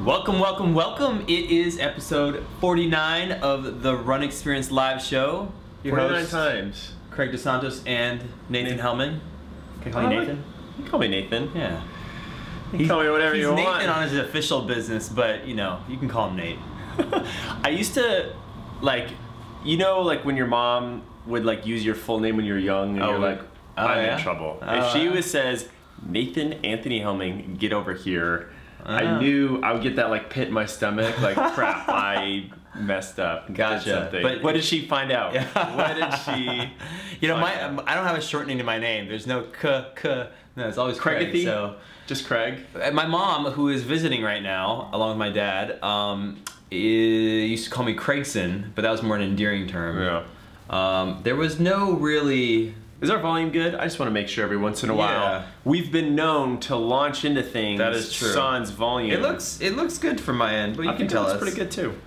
Welcome, welcome, welcome. It is episode 49 of the Run Experience live show. Your 49 times. Craig DeSantos and Nathan Hellman. Can I call you Nathan? You can call me Nathan. Yeah. You can call me whatever you want. He's Nathan on his official business, but you know, you can call him Nate. I used to, like, you know, like when your mom would like use your full name when you're young and you're like, I'm in trouble. If she says, Nathan Anthony Hellman, get over here, I knew I would get that like pit in my stomach, like crap, I messed up. Gotcha. But what did she find out? Yeah. What did she? You know, I don't have a shortening to my name. There's no k. No, it's always Craig. So just Craig. My mom, who is visiting right now, along with my dad, used to call me Craigson, but that was more an endearing term. Yeah. There was no really. Is our volume good? I just want to make sure every once in a while. We've been known to launch into things. That is true. Sans volume. It looks good from my end, but you can tell us. It's pretty good too.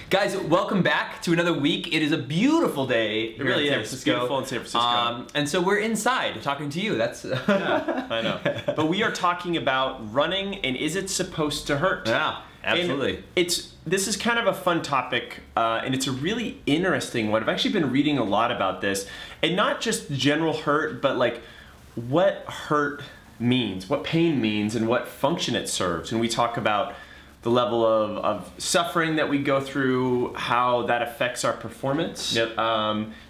Guys, welcome back to another week. It is a beautiful day. It really is. It's beautiful in San Francisco. And so we're inside talking to you. That's yeah, I know. But we are talking about running and is it supposed to hurt? Yeah, absolutely. And this is kind of a fun topic, and it's a really interesting one. I've actually been reading a lot about this, and not just general hurt, but like what hurt means, what pain means, and what function it serves. And we talk about the level of suffering that we go through, how that affects our performance,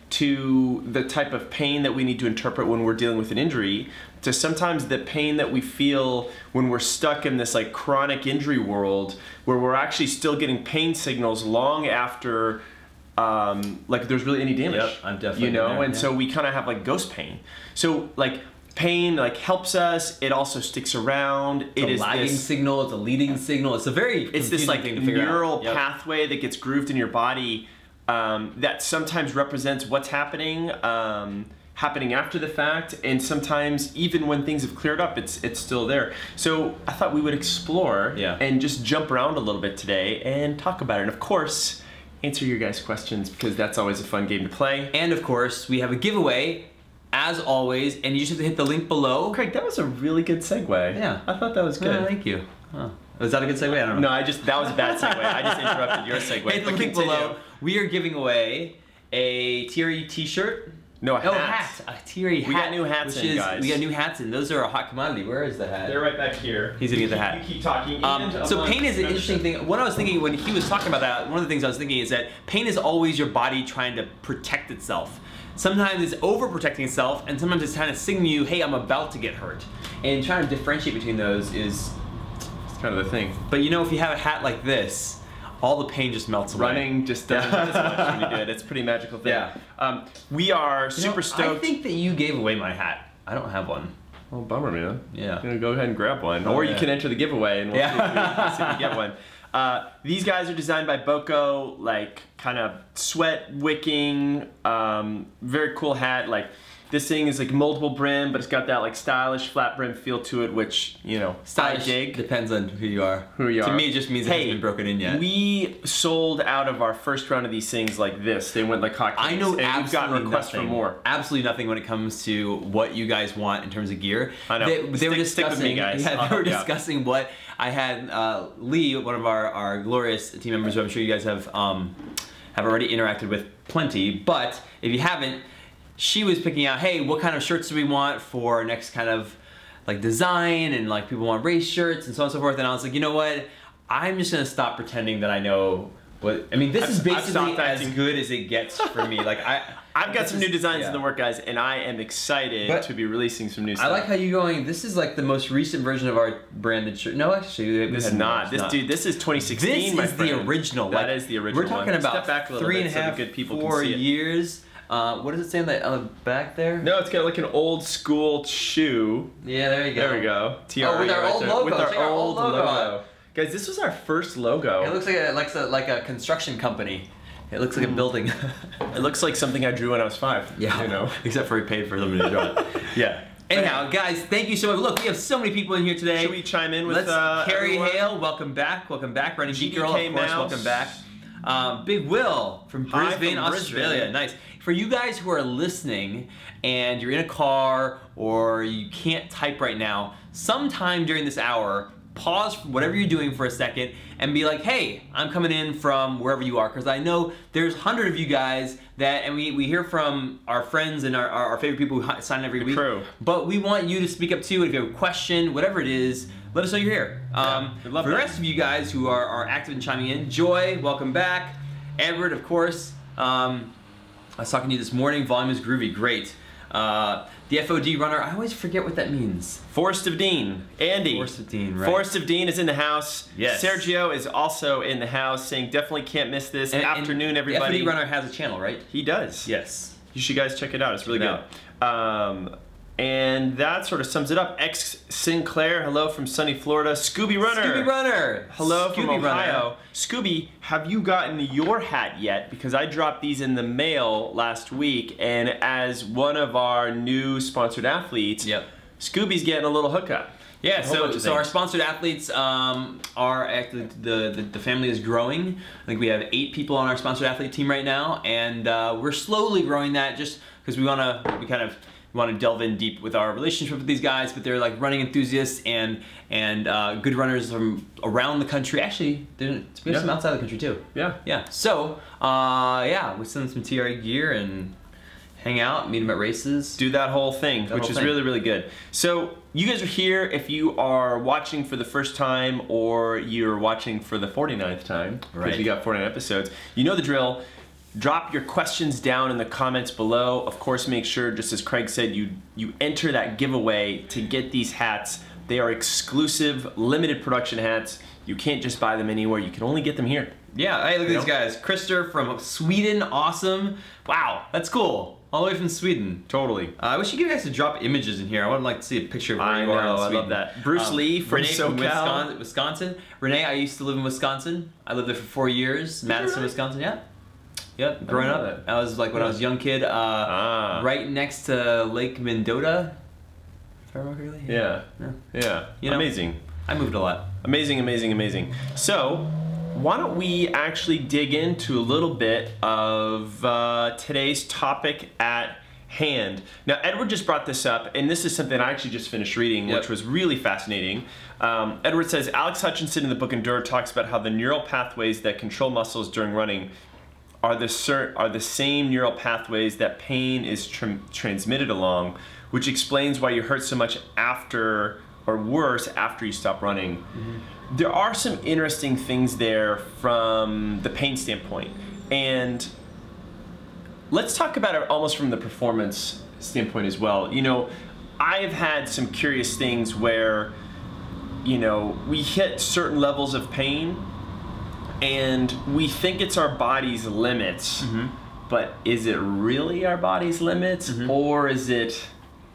to the type of pain that we need to interpret when we're dealing with an injury, to sometimes the pain that we feel when we're stuck in this like chronic injury world where we're actually still getting pain signals long after like there's really any damage. Yep, I'm definitely there, and so we kind of have like ghost pain. So like pain like helps us. It also sticks around. It is a lagging signal. It's a leading signal. It's this like thing to neural pathway that gets grooved in your body that sometimes represents what's happening after the fact, and sometimes even when things have cleared up, it's still there. So I thought we would explore and just jump around a little bit today and talk about it. And of course, answer your guys' questions because that's always a fun game to play. And of course, we have a giveaway. As always, and you just have to hit the link below. Craig, that was a really good segue. Yeah. I thought that was good. Thank you. Oh. Was that a good segue? I don't know. No, that was a bad segue. I just interrupted your segue. Hit the link below. We are giving away a TRE t-shirt. No, a hat. A TRE hat. We got new hats in, guys. We got new hats in. Those are a hot commodity. Where is the hat? They're right back here. He's gonna get the hat. You keep talking. So pain is an interesting thing. What I was thinking when he was talking about that, one of the things I was thinking is that pain is always your body trying to protect itself. Sometimes it's overprotecting itself, and sometimes it's trying to signal you, hey, I'm about to get hurt. And trying to differentiate between those is kind of the thing. But you know, if you have a hat like this, all the pain just melts away. Running just doesn't as much when you do it. It's a pretty magical thing. Yeah. We are super stoked. I think that you gave away my hat. I don't have one. Oh, bummer, man. Yeah. I'm gonna go ahead and grab one. Or you can enter the giveaway and we'll see if you get one. These guys are designed by Boko, like kind of sweat wicking, very cool hat. Like this thing is like multiple brim, but it's got that like stylish flat brim feel to it, which, you know, stylish depends on who you are. To me, it just means it hasn't been broken in yet. We sold out of our first round of these things like this. They went like hotcakes. I know and we've gotten requests for more. Absolutely nothing when it comes to what you guys want in terms of gear. I know. They were discussing, stick with me, guys. Yeah, they were discussing what I had. Lee, one of our glorious team members, who I'm sure you guys have already interacted with plenty. But if you haven't, she was picking out, hey, what kind of shirts do we want for our next kind of like design, and like people want race shirts and so on and so forth. And I was like, you know what? I'm just gonna stop pretending that I know what. I mean, this is basically as good as it gets for me. Like I've got some new designs in the work, guys, and I am excited to be releasing some new stuff. I like how you're going, this is like the most recent version of our branded shirt. No, actually, this is not. Dude, this is 2016, my friend. This is the original. That is the original. We're talking about Step back a little 3.5, good people 4 can see it. years. What does it say on the back there? No, it's got like an old school shoe. Yeah, there you go. There we go. TRE with our old logo. With our old logo. Guys, this was our first logo. It looks like a construction company. It looks like a building. It looks like something I drew when I was 5. Yeah, you know. Except for we paid for them to draw it. Yeah. Anyhow, guys, thank you so much. Look, we have so many people in here today. Should we chime in with Carrie everyone? Hale, welcome back. Welcome back. Running Geek Girl, of course, welcome back. Big Will from Brisbane, Australia. Nice. For you guys who are listening and you're in a car or you can't type right now, sometime during this hour, pause whatever you're doing for a second and be like, hey, I'm coming in from wherever you are, because I know there's 100 of you guys that, and we hear from our friends and our favorite people who sign every week. Crew. But we want you to speak up too. If you have a question, whatever it is, let us know you're here. For the rest of you guys who are active and chiming in, Joy, welcome back. Edward, of course. I was talking to you this morning. Volume is groovy, great. The FOD runner, I always forget what that means. Forest of Dean, Andy. Forest of Dean, right. Forest of Dean is in the house. Yes. Sergio is also in the house, saying definitely can't miss this afternoon, everybody. The FOD runner has a channel, right? He does. Yes. You should guys check it out. It's really good. And that sort of sums it up. X Sinclair, hello from sunny Florida. Scooby Runner. Scooby Runner. Hello from Scooby Ohio. Runner. Scooby, have you gotten your hat yet? Because I dropped these in the mail last week, and as one of our new sponsored athletes, Scooby's getting a little hookup. Yeah, so our sponsored athletes are actually, the family is growing. I think we have 8 people on our sponsored athlete team right now, and we're slowly growing that just because we kind of want to delve in deep with our relationship with these guys, but they're like running enthusiasts and good runners from around the country. Actually, we have some outside the country too. Yeah. So, we send them some TRE gear and hang out, meet them at races. Do that whole thing, which is really, really good. So, you guys are here if you are watching for the first time or you're watching for the 49th time, because we got 49 episodes. You know the drill. Drop your questions down in the comments below. Of course, make sure, just as Craig said, you enter that giveaway to get these hats. They are exclusive, limited production hats. You can't just buy them anywhere. You can only get them here. Yeah, hey, look at these guys. Krister from Sweden, awesome. Wow, that's cool. All the way from Sweden. Totally. I wish you guys to drop images in here. I would like to see a picture of where you are in Sweden. I love that. Bruce Lee from Renee SoCal. from Wisconsin. Renee, I used to live in Wisconsin. I lived there for 4 years. Madison, Wisconsin, yeah. Yep, growing up. I was like when I was a young kid, right next to Lake Mendota. If I remember correctly. Yeah. You know, amazing. I moved a lot. Amazing, amazing, amazing. So, why don't we actually dig into a little bit of today's topic at hand. Now, Edward just brought this up, and this is something I actually just finished reading, which was really fascinating. Edward says, Alex Hutchinson in the book Endure talks about how the neural pathways that control muscles during running are the same neural pathways that pain is transmitted along, which explains why you hurt so much after, or worse, after you stop running. There are some interesting things there from the pain standpoint, and let's talk about it almost from the performance standpoint as well. You know, I've had some curious things where, you know, we hit certain levels of pain and we think it's our body's limits, but is it really our body's limits, or is it,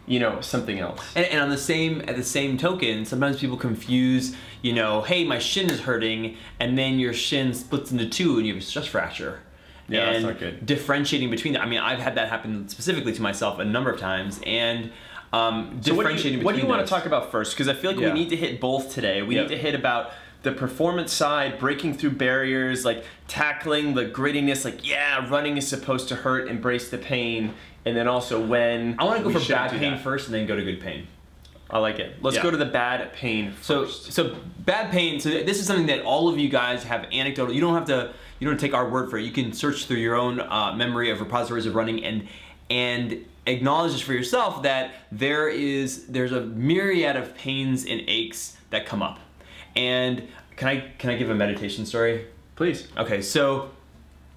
you know, something else? And on the same token, sometimes people confuse, you know, hey, my shin is hurting, and then your shin splits into 2 and you have a stress fracture. Yeah, and that's not good. Differentiating between that. I mean, I've had that happen specifically to myself a number of times, and differentiating between what do you want to talk about first? Because I feel like we need to hit both today. We need to hit about the performance side, breaking through barriers, like tackling the grittiness, like, yeah, running is supposed to hurt, embrace the pain, and then also when I want to go for bad pain first and then go to good pain. I like it. Let's go to the bad pain first. So bad pain, so this is something that all of you guys have anecdotal. You don't have to take our word for it. You can search through your own memory of repositories of running and acknowledge this for yourself, that there's a myriad of pains and aches that come up. And can I give a meditation story? Please. Okay, so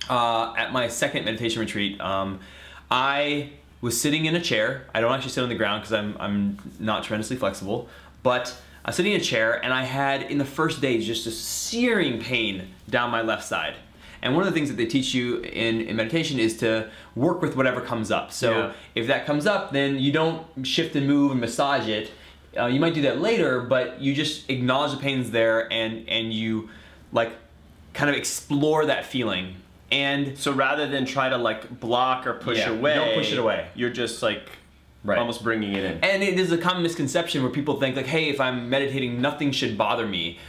at my second meditation retreat, I was sitting in a chair. I don't actually sit on the ground because I'm not tremendously flexible, but I was sitting in a chair and I had, in the first days, just a searing pain down my left side. And one of the things that they teach you in meditation is to work with whatever comes up. So if that comes up, then you don't shift and move and massage it. You might do that later, but you just acknowledge the pain's there and you like kind of explore that feeling. And so rather than try to like block or push away, don't push it away. You're just like almost bringing it in. And it is a common misconception where people think like, hey, if I'm meditating, nothing should bother me.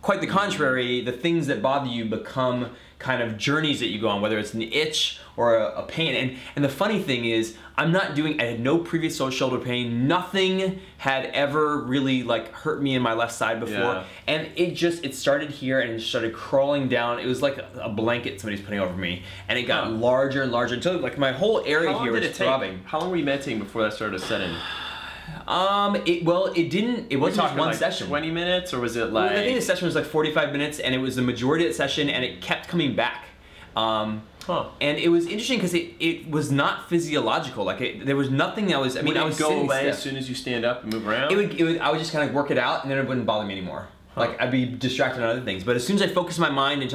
quite the contrary, the things that bother you become kind of journeys that you go on, whether it's an itch or a pain. And the funny thing is, I had no previous shoulder pain. Nothing had ever really like hurt me in my left side before. Yeah. And it started here and it started crawling down. It was like a blanket somebody's putting over me. And it got larger and larger until like my whole area here was throbbing. How long were you meditating before that started to set in? It wasn't just one session. 20 minutes, or was it like? Well, I think the session was like 45 minutes, and it was the majority of the session, and it kept coming back. And it was interesting because it was not physiological. Like there was nothing that was. I mean, I was go away stiff. as soon as you stand up and move around. I would just kind of work it out, and then it wouldn't bother me anymore. Like I'd be distracted on other things. But as soon as I focused my mind and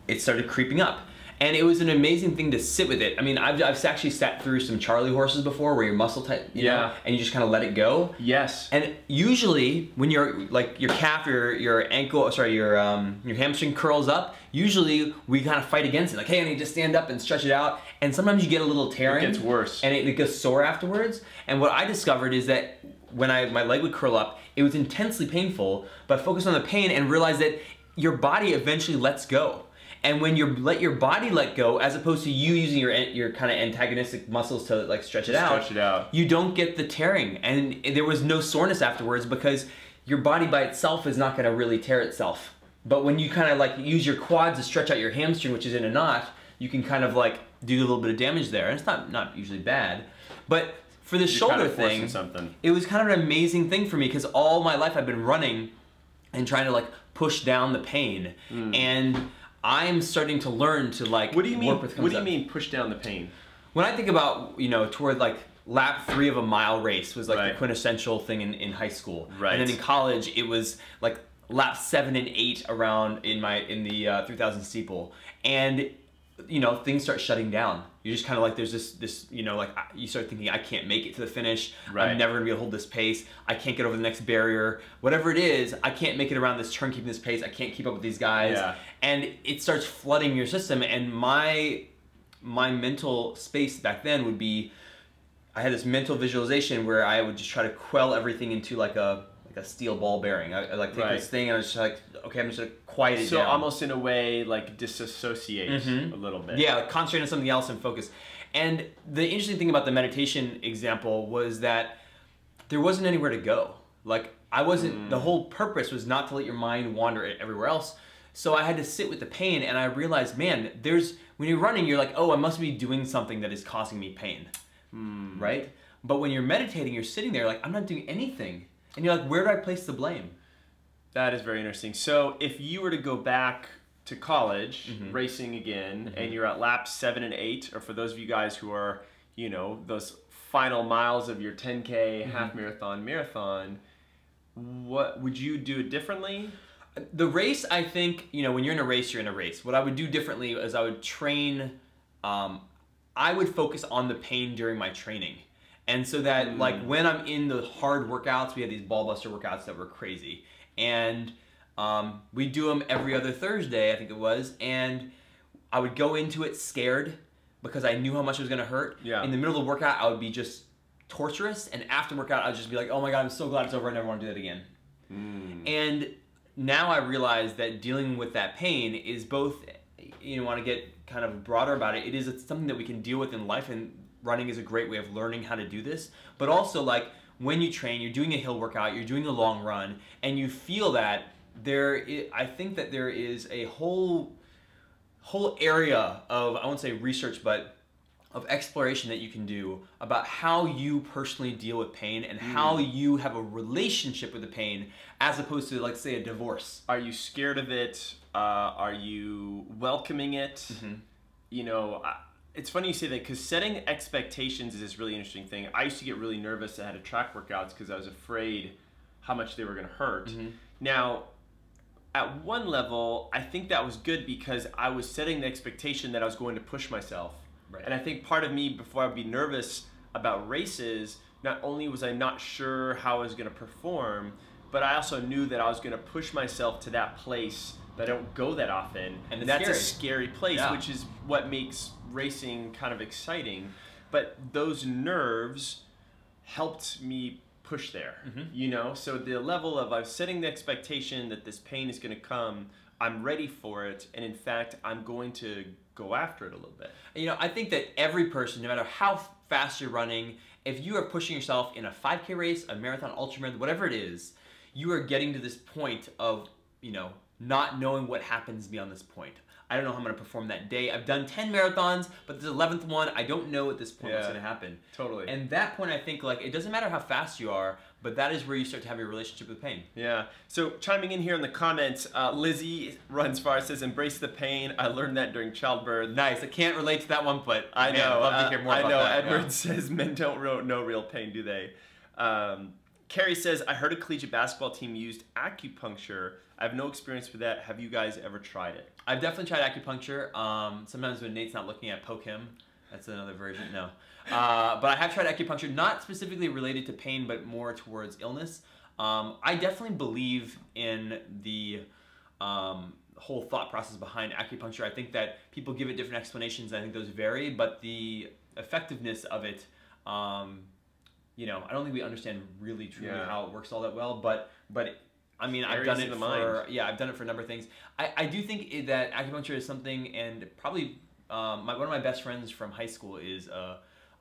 it started creeping up. And it was an amazing thing to sit with it. I mean, I've actually sat through some Charlie horses before, where you're muscle tight, you know, and you just kind of let it go. Yes. And usually, when you're like your calf, your ankle, your hamstring curls up, usually we kind of fight against it. Like, hey, I need to stand up and stretch it out. And sometimes you get a little tearing. It gets worse. And it gets sore afterwards. And what I discovered is that when my leg would curl up, it was intensely painful. But I focused on the pain and realized that your body eventually lets go. And when you let your body let go, as opposed to you using your kind of antagonistic muscles to like stretch it out, you don't get the tearing. And there was no soreness afterwards because your body by itself is not going to really tear itself. But when you kind of like use your quads to stretch out your hamstring, which is in a knot, you can kind of like do a little bit of damage there. And it's not usually bad. But for the shoulder thing, it was kind of an amazing thing for me because all my life I've been running and trying to like push down the pain. And I'm starting to learn to like work with. What do you up. mean push down the pain? When I think about, toward like lap 3 of a mile race was like the quintessential thing in high school. Right. And then in college it was like lap 7 and 8 around in the 3000 steeple. And things start shutting down. You're just kind of like, there's this like you start thinking, I can't make it to the finish. Right. I'm never gonna be able to hold this pace. I can't get over the next barrier. Whatever it is, I can't make it around this turn keeping this pace. I can't keep up with these guys. Yeah. And it starts flooding your system. And my mental space back then would be, I had this mental visualization where I would just try to quell everything into like a steel ball bearing. I like take this thing and I was just like, okay, I'm just gonna quiet it down. So almost in a way like disassociate a little bit. Yeah, like concentrate on something else and focus. And the interesting thing about the meditation example was that there wasn't anywhere to go. Like I wasn't, the whole purpose was not to let your mind wander everywhere else. So I had to sit with the pain and I realized, man, when you're running, you're like, oh, I must be doing something that is causing me pain, right? But when you're meditating, you're sitting there like, I'm not doing anything. And you're like, where do I place the blame? That is very interesting. So if you were to go back to college, racing again, and you're at laps 7 and 8, or for those of you guys who are, those final miles of your 10K, half marathon, what would you do it differently? The race, I think, when you're in a race, you're in a race. What I would do differently is I would train, I would focus on the pain during my training. And so that like when I'm in the hard workouts, we had these ball buster workouts that were crazy. And we do them every other Thursday, I think it was. And I would go into it scared because I knew how much it was going to hurt. Yeah. In the middle of the workout, I would be just torturous. And after workout, I would just be like, oh my God, I'm so glad it's over. I never want to do that again. And now I realize that dealing with that pain is both, want to get kind of broader about it. It's something that we can deal with in life, and running is a great way of learning how to do this. But also like when you train, you're doing a hill workout, you're doing a long run, and you feel that I think that there is a whole area of, I won't say research, but of exploration that you can do about how you personally deal with pain and how you have a relationship with the pain as opposed to, like, say, a divorce. Are you scared of it? Are you welcoming it? It's funny you say that because setting expectations is this really interesting thing. I used to get really nervous ahead of track workouts because I was afraid how much they were going to hurt. Now, at one level, I think that was good because I was setting the expectation that I was going to push myself. Right. And I think part of me, before I'd be nervous about races, not only was I not sure how I was going to perform, but I also knew that I was going to push myself to that place that I don't go that often. And that's scary. A scary place, which is what makes racing kind of exciting. But those nerves helped me push there, you know? So the level of I'm setting the expectation that this pain is going to come, I'm ready for it, and in fact, I'm going to go after it a little bit. You know, I think that every person, no matter how fast you're running, if you are pushing yourself in a 5K race, a marathon, ultramarathon, whatever it is, you are getting to this point of, you know, not knowing what happens beyond this point. I don't know how I'm going to perform that day. I've done 10 marathons, but this 11th one, I don't know at this point what's going to happen. Totally. And that point, I think, like, it doesn't matter how fast you are, but that is where you start to have your relationship with pain. Yeah. So chiming in here in the comments, Lizzie runs far, says, embrace the pain. I learned that during childbirth. Nice. I can't relate to that one, but I know. I'd love to hear more about that. Edward says, men don't know real pain, do they? Carrie says, I heard a collegiate basketball team used acupuncture. I have no experience with that. Have you guys ever tried it? I've definitely tried acupuncture. Sometimes when Nate's not looking, I poke him. That's another version. No. But I have tried acupuncture, not specifically related to pain, but more towards illness. I definitely believe in the whole thought process behind acupuncture. I think that people give it different explanations. I think those vary, but the effectiveness of it, you know, I don't think we understand really truly how it works all that well, but I mean, I've done it I've done it for a number of things. I do think that acupuncture is something, and probably one of my best friends from high school is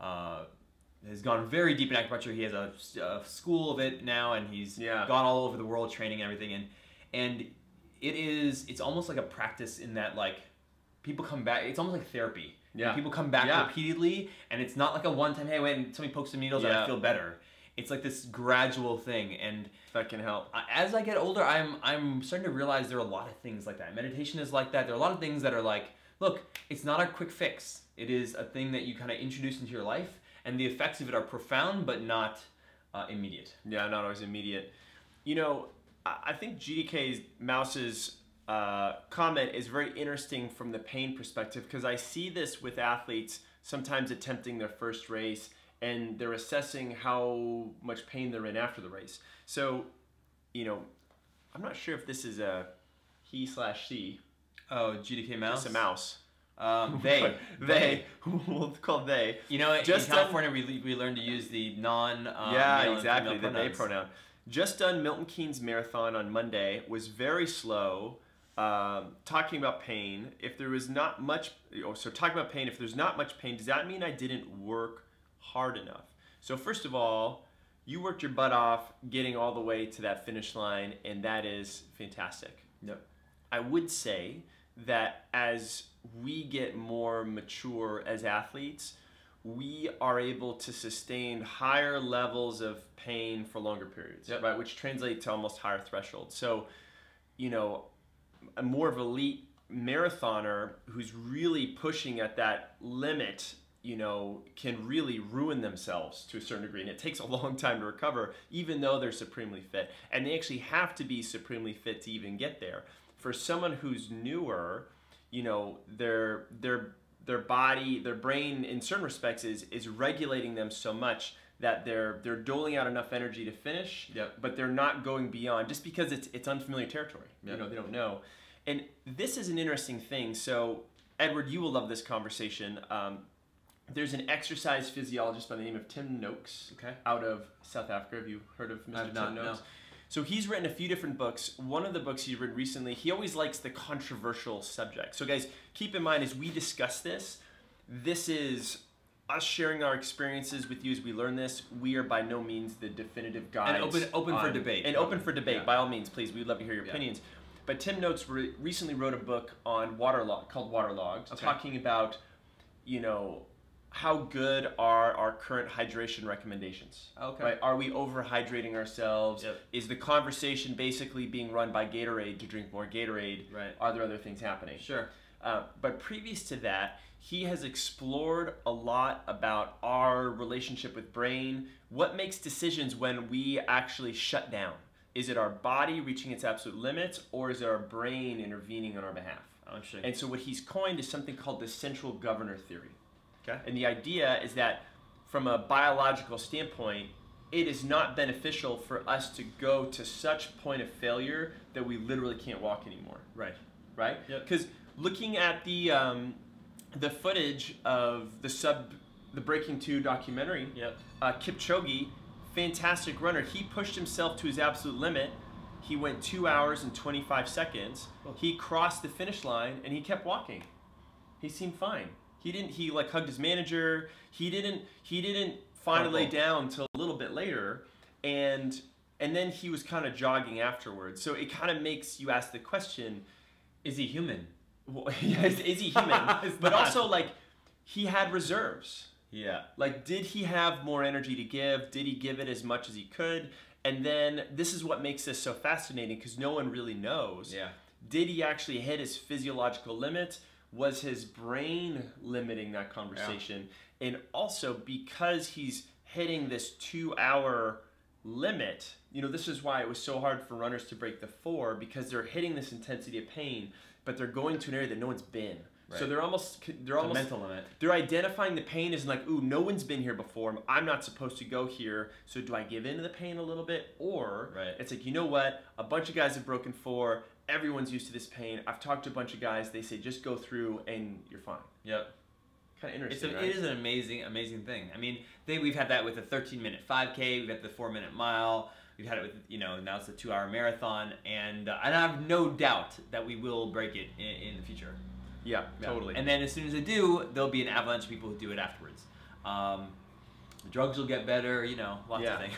has gone very deep in acupuncture. He has a school of it now, and he's gone all over the world training and everything, and it's almost like a practice in that, like, people come back. It's almost like therapy. Yeah. People come back repeatedly, and it's not like a one-time, hey, wait, and somebody pokes some needles and I feel better. It's like this gradual thing, and that can help. As I get older, I'm starting to realize there are a lot of things like that. Meditation is like that. There are a lot of things that are like, look, it's not a quick fix. It is a thing that you kind of introduce into your life, and the effects of it are profound, but not immediate. Yeah, not always immediate. You know, I think GDK's Mouse's comment is very interesting from the pain perspective, because I see this with athletes sometimes attempting their first race, and they're assessing how much pain they're in after the race. So, you know, I'm not sure if this is a he/she. Oh, GDK Mouse? It's a mouse. They. We'll call they. You know, in California, we learned to use the non yeah, exactly, the they pronoun. Just done Milton Keynes Marathon on Monday, was very slow, talking about pain. If there was not much, so talking about pain, if there's not much pain, does that mean I didn't work hard enough? So first of all, you worked your butt off getting all the way to that finish line, and that is fantastic. Yep. I would say that as we get more mature as athletes, we are able to sustain higher levels of pain for longer periods, right? Which translate to almost higher thresholds. So, you know, a more of elite marathoner who's really pushing at that limit, you know, can really ruin themselves to a certain degree. And it takes a long time to recover, even though they're supremely fit. And they actually have to be supremely fit to even get there. For someone who's newer, you know, their body, their brain, in certain respects, is regulating them so much that they're doling out enough energy to finish, but they're not going beyond, just because it's unfamiliar territory. You know, they don't know. And this is an interesting thing. So, Edward, you will love this conversation. There's an exercise physiologist by the name of Tim Noakes, out of South Africa. Have you heard of Mr. Tim Noakes? No. So he's written a few different books. One of the books he's written recently, he always likes the controversial subject. So guys, keep in mind as we discuss this, this is us sharing our experiences with you as we learn this. We are by no means the definitive guides. And open for debate. And open for debate, by all means, please. We'd love to hear your opinions. But Tim Noakes recently wrote a book on called Waterlogged, talking about, you know, how good are our current hydration recommendations? Right? Are we overhydrating ourselves? Is the conversation basically being run by Gatorade to drink more Gatorade? Right. Are there other things happening? Sure. But previous to that, he has explored a lot about our relationship with brain. What makes decisions when we actually shut down? Is it our body reaching its absolute limits, or is it our brain intervening on our behalf? And so what he's coined is something called the central governor theory. And the idea is that from a biological standpoint, it is not beneficial for us to go to such point of failure that we literally can't walk anymore. Right? Because looking at the footage of the Breaking 2 documentary, Kipchoge fantastic runner. He pushed himself to his absolute limit. He went 2 hours and 25 seconds. He crossed the finish line and he kept walking. He seemed fine. He like hugged his manager. He didn't finally lay down until a little bit later, and then he was kind of jogging afterwards. So it kind of makes you ask the question, is he human? Well, yeah, is he human? But also, like, he had reserves. Yeah. Like, did he have more energy to give? Did he give it as much as he could? And then this is what makes this so fascinating, because no one really knows. Yeah. Did he actually hit his physiological limit? Was his brain limiting that conversation? Yeah. And also, because he's hitting this 2 hour limit, you know, this is why it was so hard for runners to break the 4, because they're hitting this intensity of pain, but they're going to an area that no one's been. Right. So they're almost a mental limit. They're identifying the pain as like, ooh, no one's been here before. I'm not supposed to go here. So do I give in to the pain a little bit? Or it's like, you know what? A bunch of guys have broken 4. Everyone's used to this pain. I've talked to a bunch of guys. They say just go through and you're fine. Yep. Kind of interesting, right? It is an amazing thing. I mean, we've had that with a 13-minute 5K. We've had the 4-minute mile. We've had it with, you know, now it's a 2-hour marathon. And I have no doubt that we will break it in the future. Yeah, totally. And then as soon as they do, there'll be an avalanche of people who do it afterwards. The drugs will get better, you know, lots of things.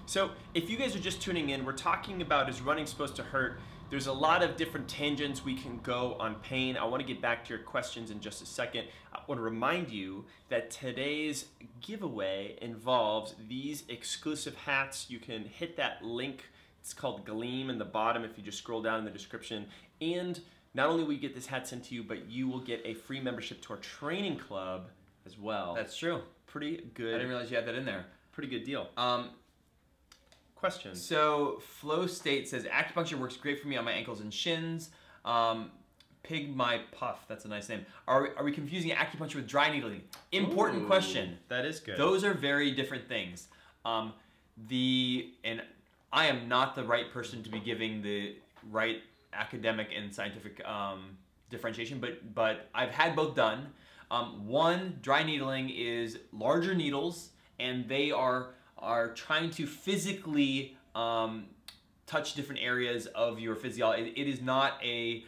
So if you guys are just tuning in, we're talking about, is running supposed to hurt? There's a lot of different tangents we can go on pain. I want to get back to your questions in just a second. I want to remind you that today's giveaway involves these exclusive hats. You can hit that link. It's called Gleam in the bottom if you just scroll down in the description. And not only will you get this hat sent to you, but you will get a free membership to our training club as well. That's true. Pretty good. I didn't realize you had that in there. Pretty good deal. Question. So Flow State says, acupuncture works great for me on my ankles and shins. Pig My Puff, that's a nice name. Are we confusing acupuncture with dry needling? Important question. That is good. Those are very different things. And I am not the right person to be giving the right academic and scientific differentiation, but I've had both done. One, dry needling is larger needles, and they are trying to physically touch different areas of your physiology. It is not a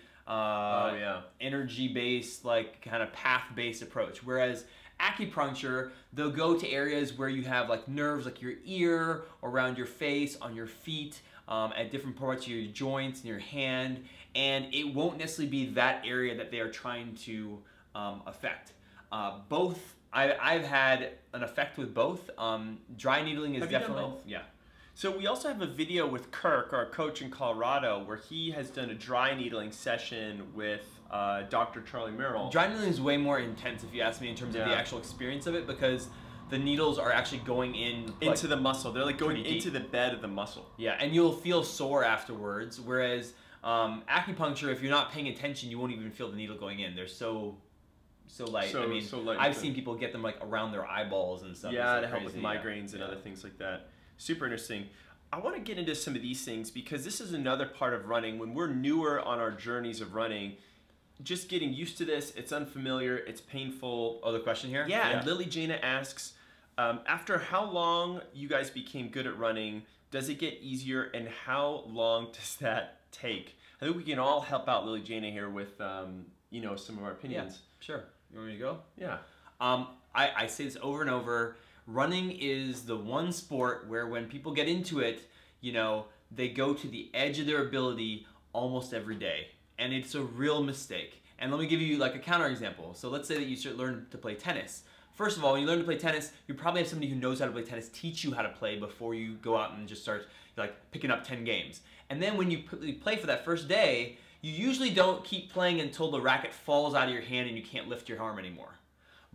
energy-based, like kind of path-based approach. Whereas acupuncture, they'll go to areas where you have like nerves, like your ear, around your face, on your feet, at different parts of your joints and your hand, and it won't necessarily be that area that they are trying to affect. Both, I've had an effect with both. Dry needling is definitely, both? Yeah. So we also have a video with Kirk, our coach in Colorado, where he has done a dry needling session with Dr. Charlie Merrill. Dry needling is way more intense, if you ask me, in terms of the actual experience of it, because the needles are actually going into the muscle. They're like going into the bed of the muscle. Yeah, and you'll feel sore afterwards. Whereas acupuncture, if you're not paying attention, you won't even feel the needle going in. They're so light. I mean, I've seen people get them like around their eyeballs and stuff. Yeah, to help with migraines and other things like that. Super interesting. I want to get into some of these things because this is another part of running. When we're newer on our journeys of running, just getting used to this, it's unfamiliar, it's painful. Oh, the question here? Yeah, and Lily Jana asks, after how long you guys became good at running, does it get easier, and how long does that take? I think we can all help out Lily Jana here with you know, some of our opinions. Yeah, sure. You want me to go? Yeah. I say this over and over. Running is the one sport where when people get into it, you know, they go to the edge of their ability almost every day. And it's a real mistake. And let me give you like a counterexample. So let's say that you learn to play tennis. First of all, when you learn to play tennis, you probably have somebody who knows how to play tennis teach you how to play before you go out and just start like picking up 10 games. And then when you play for that first day, you usually don't keep playing until the racket falls out of your hand and you can't lift your arm anymore.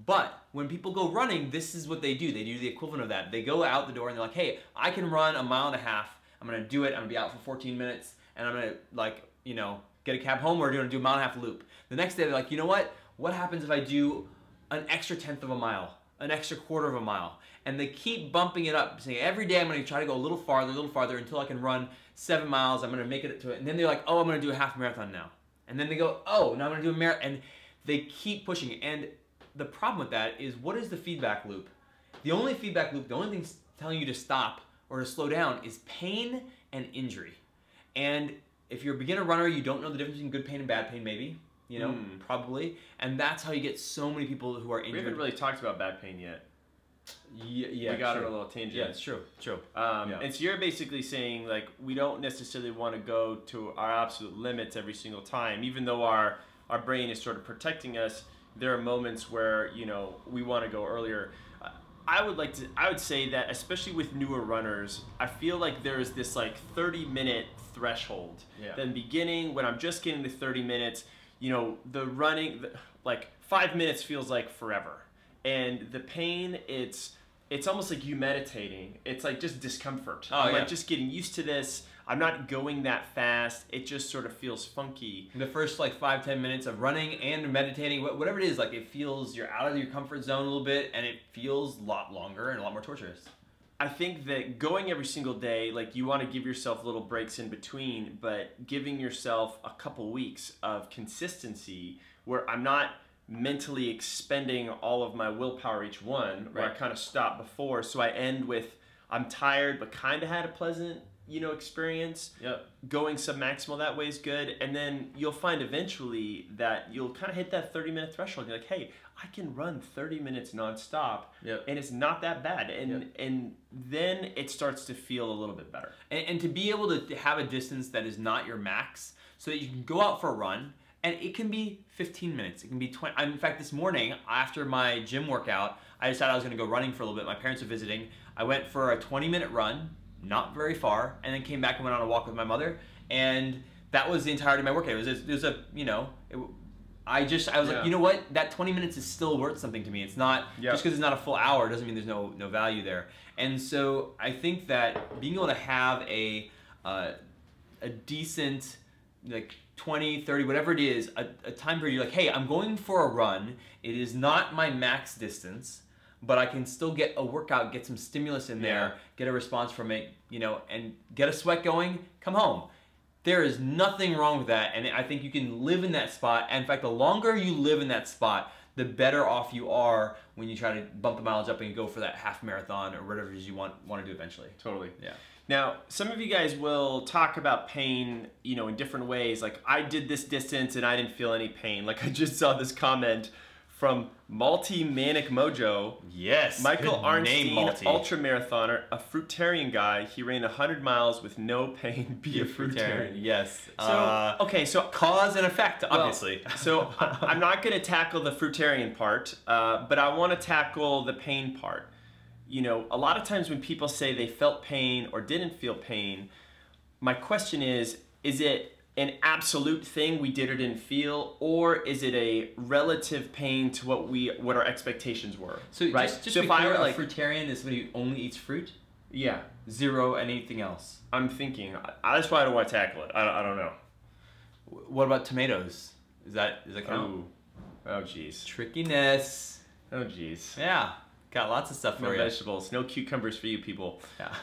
But when people go running, this is what they do. They do the equivalent of that. They go out the door and they're like, hey, I can run a mile and a half. I'm going to do it. I'm going to be out for 14 minutes. And I'm going to, like, you know, get a cab home, or going to do a mile and a half loop. The next day, they're like, you know what? What happens if I do an extra 1/10 of a mile, an extra 1/4 of a mile? And they keep bumping it up, saying every day I'm going to try to go a little farther until I can run 7 miles. I'm going to make it to it. And then they're like, oh, I'm going to do a half marathon now. And then they go, oh, now I'm going to do a marathon. And they keep pushing it. And the problem with that is, what is the feedback loop? The only feedback loop, the only thing telling you to stop or to slow down is pain and injury. And if you're a beginner runner, you don't know the difference between good pain and bad pain, maybe, you know, probably. And that's how you get so many people who are injured. We haven't really talked about bad pain yet. Yeah, we got on a little tangent. Yeah, it's true. And so you're basically saying, like, we don't necessarily want to go to our absolute limits every single time, even though our brain is sort of protecting us. There are moments where, you know, we want to go earlier. I would say that, especially with newer runners, I feel like there is this like 30-minute threshold. Yeah. Then beginning, when I'm just getting to 30 minutes, you know, the running, like 5 minutes feels like forever. And the pain, it's almost like you meditating. It's like just discomfort. I'm like just getting used to this. I'm not going that fast. It just sort of feels funky. The first like 5-10 minutes of running and meditating, whatever it is, like it feels you're out of your comfort zone a little bit, and it feels a lot longer and a lot more torturous. I think that going every single day, like you want to give yourself little breaks in between, but giving yourself a couple weeks of consistency where I'm not mentally expending all of my willpower each one, where I kind of stop before, so I end with I'm tired but kind of had a pleasant, you know, experience. Going submaximal that way is good, and then you'll find eventually that you'll kind of hit that 30-minute threshold. You're like, hey, I can run 30 minutes nonstop, and it's not that bad, and then it starts to feel a little bit better. And to be able to have a distance that is not your max, so that you can go out for a run. And it can be 15 minutes, it can be 20. In fact, this morning, after my gym workout, I decided I was gonna go running for a little bit. My parents were visiting. I went for a 20-minute run, not very far, and then came back and went on a walk with my mother. And that was the entirety of my workout. It was a, you know, I was like, you know what? That 20 minutes is still worth something to me. It's not, just because it's not a full hour doesn't mean there's no value there. And so I think that being able to have a decent, like 20, 30, whatever it is, a time period, you're like, hey, I'm going for a run. It is not my max distance, but I can still get a workout, get some stimulus in there, get a response from it, you know, and get a sweat going, come home. There is nothing wrong with that, and I think you can live in that spot. And in fact, the longer you live in that spot, the better off you are when you try to bump the mileage up and go for that half marathon or whatever it is you want to do eventually. Totally. Yeah. Now, some of you guys will talk about pain, you know, in different ways. Like, I did this distance and I didn't feel any pain. Like, I just saw this comment from Manic Mojo. Yes. Michael Arnstein, ultramarathoner, a fruitarian guy. He ran 100 miles with no pain. Be a fruitarian. Yes. So, okay, so cause and effect, obviously. Well, so I'm not going to tackle the fruitarian part, but I want to tackle the pain part. You know, a lot of times when people say they felt pain or didn't feel pain, my question is it an absolute thing we did or didn't feel, or is it a relative pain to what our expectations were? So right? just so if I were like, a fruitarian is somebody who only eats fruit? Yeah. Zero anything else? I'm thinking, that's why I don't want to tackle it. I don't know. What about tomatoes? Does that count? Oh, geez. Trickiness. Oh, geez. Yeah. Got lots of stuff for you. No vegetables, no cucumbers for you people. Yeah.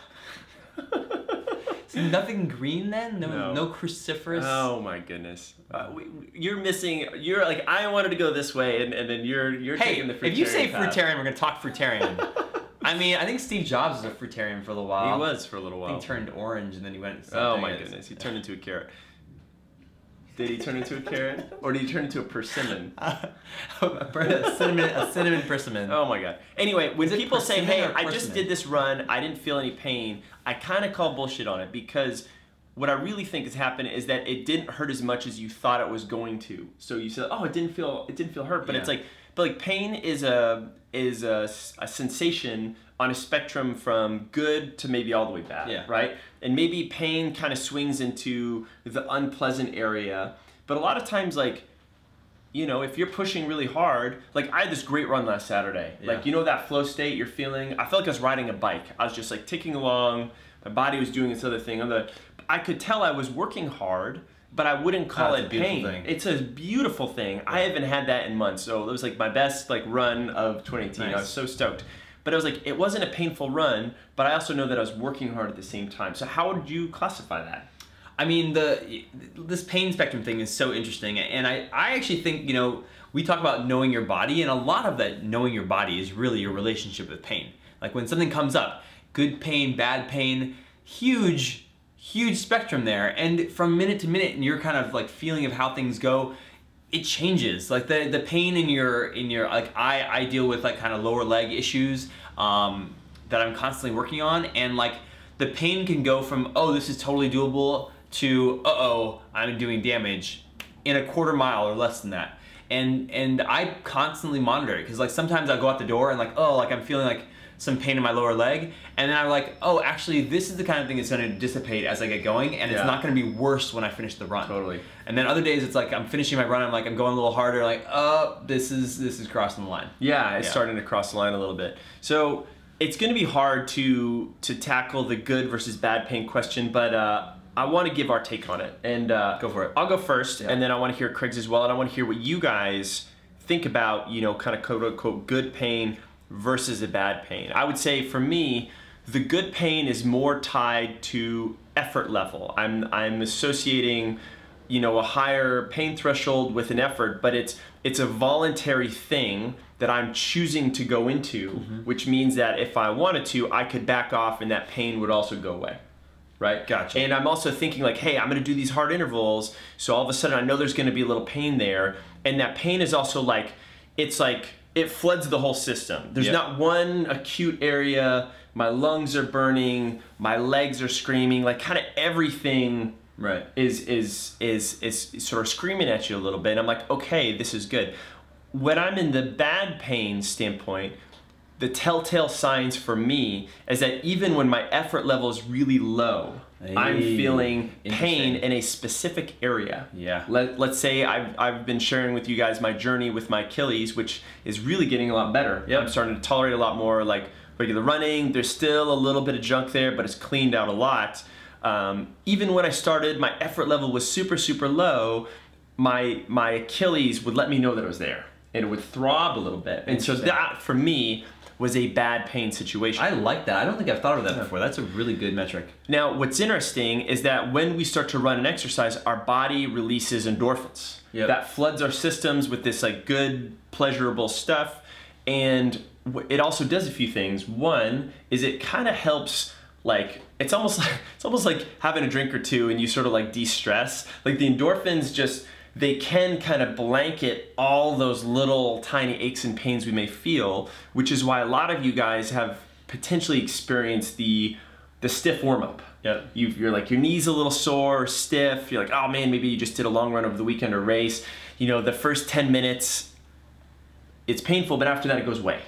So nothing green then? No cruciferous? Oh my goodness. You're missing, you're like, I wanted to go this way, and then you're taking the fruitarian if you say path. fruitarian, we're going to talk fruitarian. I mean, I think Steve Jobs was a fruitarian for a little while. He was for a little while. He turned orange and then he went... Oh my goodness, he turned into a carrot. Did he turn into a carrot? Or did he turn into a persimmon? a cinnamon persimmon. Oh my god. Anyway, when people say, hey, I just did this run, I didn't feel any pain, I kind of call bullshit on it, because what I really think has happened is that it didn't hurt as much as you thought it was going to. So you said, oh, it didn't feel hurt, but it's like, pain is a sensation on a spectrum from good to maybe all the way bad, right? And maybe pain kind of swings into the unpleasant area, but a lot of times, like, you know, if you're pushing really hard, like I had this great run last Saturday, like, you know, that flow state you're feeling, I felt like I was riding a bike. I was just like ticking along, my body was doing this other thing. I could tell I was working hard, but I wouldn't call it pain. It's a beautiful thing. I haven't had that in months, so it was like my best run of 2018. I was so stoked. But I was like, it wasn't a painful run, but I also know that I was working hard at the same time. So how would you classify that? I mean, this pain spectrum thing is so interesting, and I actually think, you know, we talk about knowing your body, and a lot of that knowing your body is really your relationship with pain. Like when something comes up, good pain, bad pain, huge spectrum there. And from minute to minute, and your kind of like feeling of how things go, it changes. Like the pain in your like I deal with like kind of lower leg issues that I'm constantly working on, and like the pain can go from, oh, this is totally doable, to, uh-oh, I'm doing damage in a quarter mile or less than that. And I constantly monitor it, because like sometimes I'll go out the door and like, oh, like I'm feeling like some pain in my lower leg, and then I'm like, oh, actually this is the kind of thing that's going to dissipate as I get going, and it's not going to be worse when I finish the run. Totally. And then other days it's like I'm finishing my run, I'm like, I'm going a little harder, like, oh, this is crossing the line. Yeah, it's starting to cross the line a little bit. So it's going to be hard to tackle the good versus bad pain question, but I want to give our take on it. And go for it. I'll go first, and then I want to hear Craig's as well, and I want to hear what you guys think about, you know, kind of quote unquote good pain versus a bad pain. I would say for me, the good pain is more tied to effort level. I'm associating, you know, a higher pain threshold with an effort, but it's a voluntary thing that I'm choosing to go into, which means that if I wanted to, I could back off and that pain would also go away. Right? Gotcha. And I'm also thinking like, hey, I'm gonna do these hard intervals, so all of a sudden I know there's gonna be a little pain there, and that pain is also like, it's like, it floods the whole system. There's not one acute area, my lungs are burning, my legs are screaming, like kind of everything is sort of screaming at you a little bit. And I'm like, okay, this is good. When I'm in the bad pain standpoint, the telltale signs for me is that even when my effort level is really low, I'm feeling pain in a specific area. Yeah. Let's say I've been sharing with you guys my journey with my Achilles, which is really getting a lot better. Yep. I'm starting to tolerate a lot more like regular running. There's still a little bit of junk there, but it's cleaned out a lot. Even when I started, my effort level was super, super low. My Achilles would let me know that it was there, and it would throb a little bit. And so that, for me, was a bad pain situation. I like that. I don't think I've thought of that before. That's a really good metric. Now, what's interesting is that when we start to run and exercise, our body releases endorphins. That floods our systems with this like good, pleasurable stuff. And it also does a few things. One is it kind of helps, like, it's almost like having a drink or two and you sort of like de-stress. Like the endorphins just, they can kind of blanket all those little tiny aches and pains we may feel, which is why a lot of you guys have potentially experienced the stiff warm-up. You're like, your knee's a little sore, stiff, you're like, oh man, maybe you just did a long run over the weekend or race. You know, the first 10 minutes, it's painful, but after that it goes away.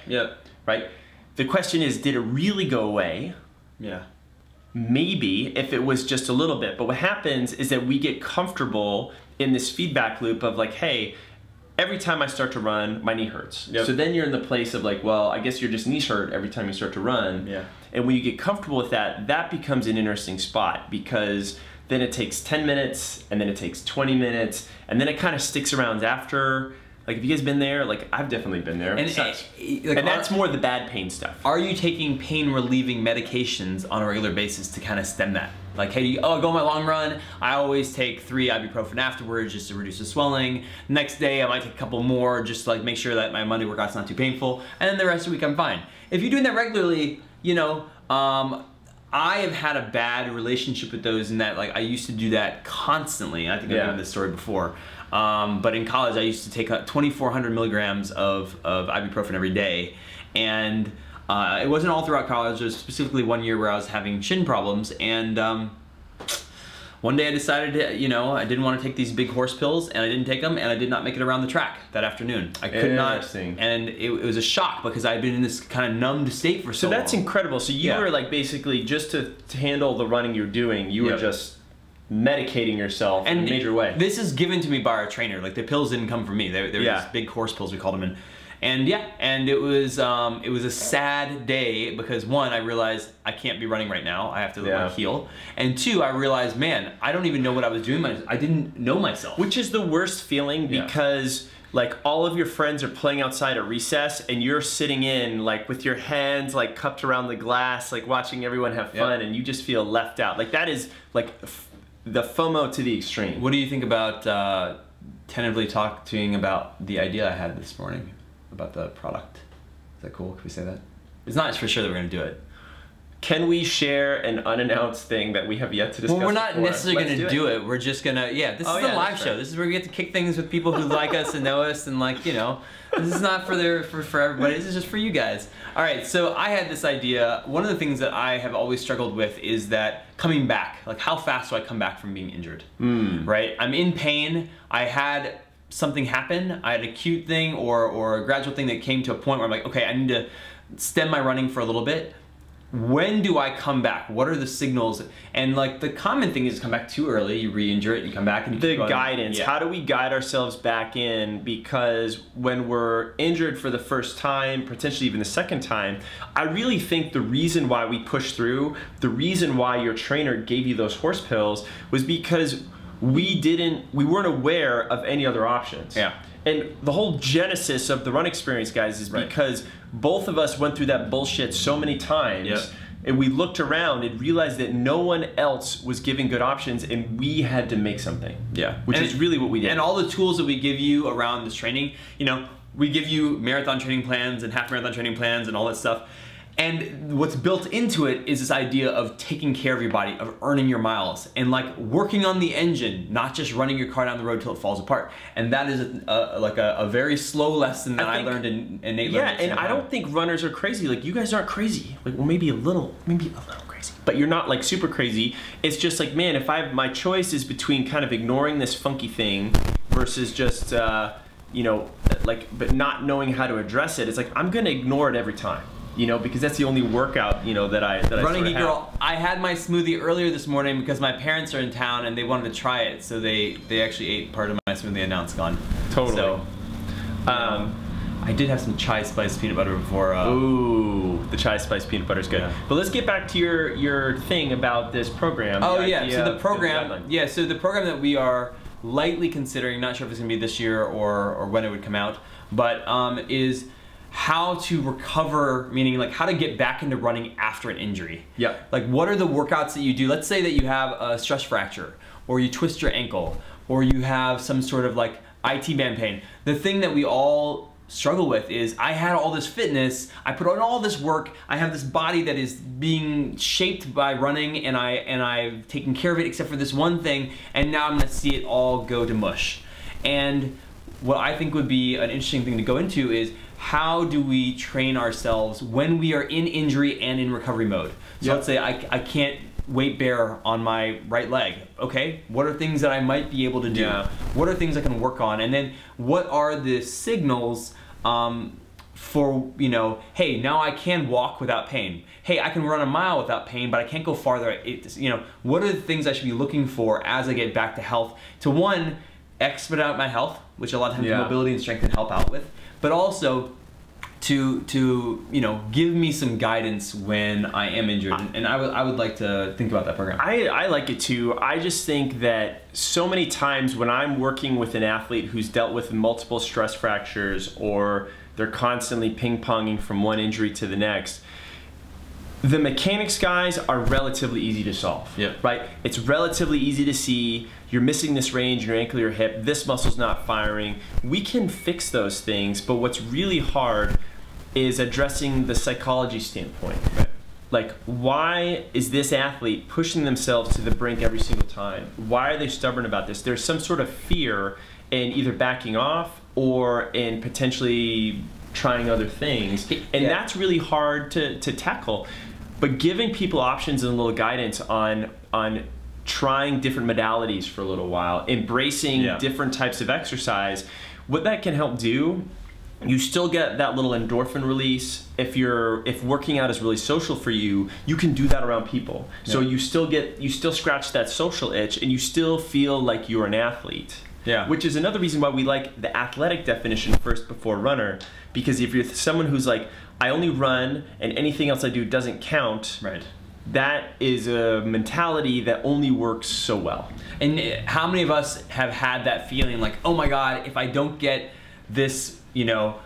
Right? The question is, did it really go away? Maybe, if it was just a little bit. But what happens is that we get comfortable in this feedback loop of like, hey, every time I start to run, my knee hurts. So then you're in the place of like, well, I guess your just knees hurt every time you start to run. And when you get comfortable with that, that becomes an interesting spot, because then it takes 10 minutes, and then it takes 20 minutes, and then it kind of sticks around after. Like, have you guys been there? Like, I've definitely been there. And That's more the bad pain stuff. Are you taking pain relieving medications on a regular basis to kind of stem that? Like, hey, I go on my long run, I always take 3 ibuprofen afterwards just to reduce the swelling. Next day, I might take a couple more just to like make sure that my Monday workout's not too painful. And then the rest of the week, I'm fine. If you're doing that regularly, you know, I have had a bad relationship with those in that, like, I used to do that constantly. I think I've given this story before. But in college, I used to take 2,400 milligrams of ibuprofen every day. And it wasn't all throughout college. There was specifically one year where I was having shin problems. And one day I decided to, you know, I didn't want to take these big horse pills, and I didn't take them, and I did not make it around the track that afternoon. I could not, and it was a shock because I'd been in this kind of numbed state for so long. So that's incredible. So you were like basically just to handle the running you're doing, you were just medicating yourself in a major way. This is given to me by our trainer. Like, the pills didn't come from me. They were these big horse pills, we called them. And it was a sad day because, one, I realized I can't be running right now. I have to like, heal. And two, I realized, man, I don't even know what I was doing. I didn't know myself. Which is the worst feeling, because like all of your friends are playing outside at recess and you're sitting in like with your hands like cupped around the glass, like watching everyone have fun, and you just feel left out. Like, that is like the FOMO to the extreme. What do you think about tentatively talking about the idea I had this morning about the product? Is that cool? Can we say that? It's not for sure that we're going to do it. Can we share an unannounced thing that we have yet to discuss? Well, we're not before? necessarily going to do it. We're just going to, this is the live show. This is where we get to kick things with people who like us and know us, and like, you know, this is not for everybody. This is just for you guys. All right, so I had this idea. One of the things that I have always struggled with is that coming back. Like, how fast do I come back from being injured? Right? I'm in pain. I had something happen. I had an acute thing or a gradual thing that came to a point where I'm like, okay, I need to stem my running for a little bit. When do I come back? What are the signals? And like the common thing is come back too early, you re-injure it, you come back and you keep going. Guidance. How do we guide ourselves back in? Because when we're injured for the first time, potentially even the second time, I really think the reason why we pushed through, the reason why your trainer gave you those horse pills was because we weren't aware of any other options. Yeah. And the whole genesis of the run experience, guys, is because both of us went through that bullshit so many times, and we looked around and realized that no one else was giving good options, and we had to make something. Yeah. Which is really what we did. And all the tools that we give you around this training, you know, we give you marathon training plans and half marathon training plans and all that stuff. And what's built into it is this idea of taking care of your body, of earning your miles, and like working on the engine, not just running your car down the road till it falls apart. And that is like a very slow lesson that I learned and Nate learned. Yeah, and I don't think runners are crazy. Like, you guys aren't crazy. Like, well, maybe a little crazy, but you're not like super crazy. It's just like, man, if my choice is between kind of ignoring this funky thing versus just you know, like, but not knowing how to address it, it's like I'm gonna ignore it every time. You know, because that's the only workout, you know, that I Running Geek Girl, I had my smoothie earlier this morning because my parents are in town and they wanted to try it, so they actually ate part of my smoothie and now it's gone. Totally. So, I did have some chai spice peanut butter before. Ooh, the chai spice peanut butter is good. Yeah. But let's get back to your thing about this program. Oh yeah, so the program, so the program that we are lightly considering, not sure if it's gonna be this year or when it would come out, but is how to recover, meaning like how to get back into running after an injury. Yeah. Like, what are the workouts that you do? Let's say that you have a stress fracture, or you twist your ankle, or you have some sort of like IT band pain. The thing that we all struggle with is, I had all this fitness, I put on all this work, I have this body that is being shaped by running, and I've taken care of it except for this one thing, and now I'm gonna see it all go to mush. And what I think would be an interesting thing to go into is, how do we train ourselves when we are in injury and in recovery mode? So let's say I can't weight bear on my right leg. Okay, what are things that I might be able to do? What are things I can work on? And then what are the signals for, you know, hey, now I can walk without pain. Hey, I can run a mile without pain, but I can't go farther. You know, what are the things I should be looking for as I get back to health? To one, expedite my health, which a lot of times mobility and strength can help out with, but also to you know, give me some guidance when I am injured, and I would like to think about that program. I like it too. I just think that so many times when I'm working with an athlete who's dealt with multiple stress fractures, or they're constantly ping-ponging from one injury to the next, the mechanics, guys, are relatively easy to solve. Right? It's relatively easy to see. You're missing this range in your ankle or your hip. This muscle's not firing. We can fix those things, but what's really hard is addressing the psychology standpoint. Like, why is this athlete pushing themselves to the brink every single time? Why are they stubborn about this? There's some sort of fear in either backing off or in potentially trying other things, and that's really hard to tackle. But giving people options and a little guidance on trying different modalities for a little while, embracing different types of exercise, what that can help do, you still get that little endorphin release. If working out is really social for you, you can do that around people. So you still scratch that social itch, and you still feel like you're an athlete. Which is another reason why we like the athletic definition first before runner, because if you're someone who's like, I only run and anything else I do doesn't count, that is a mentality that only works so well. And how many of us have had that feeling like, oh my God, if I don't get this, you know,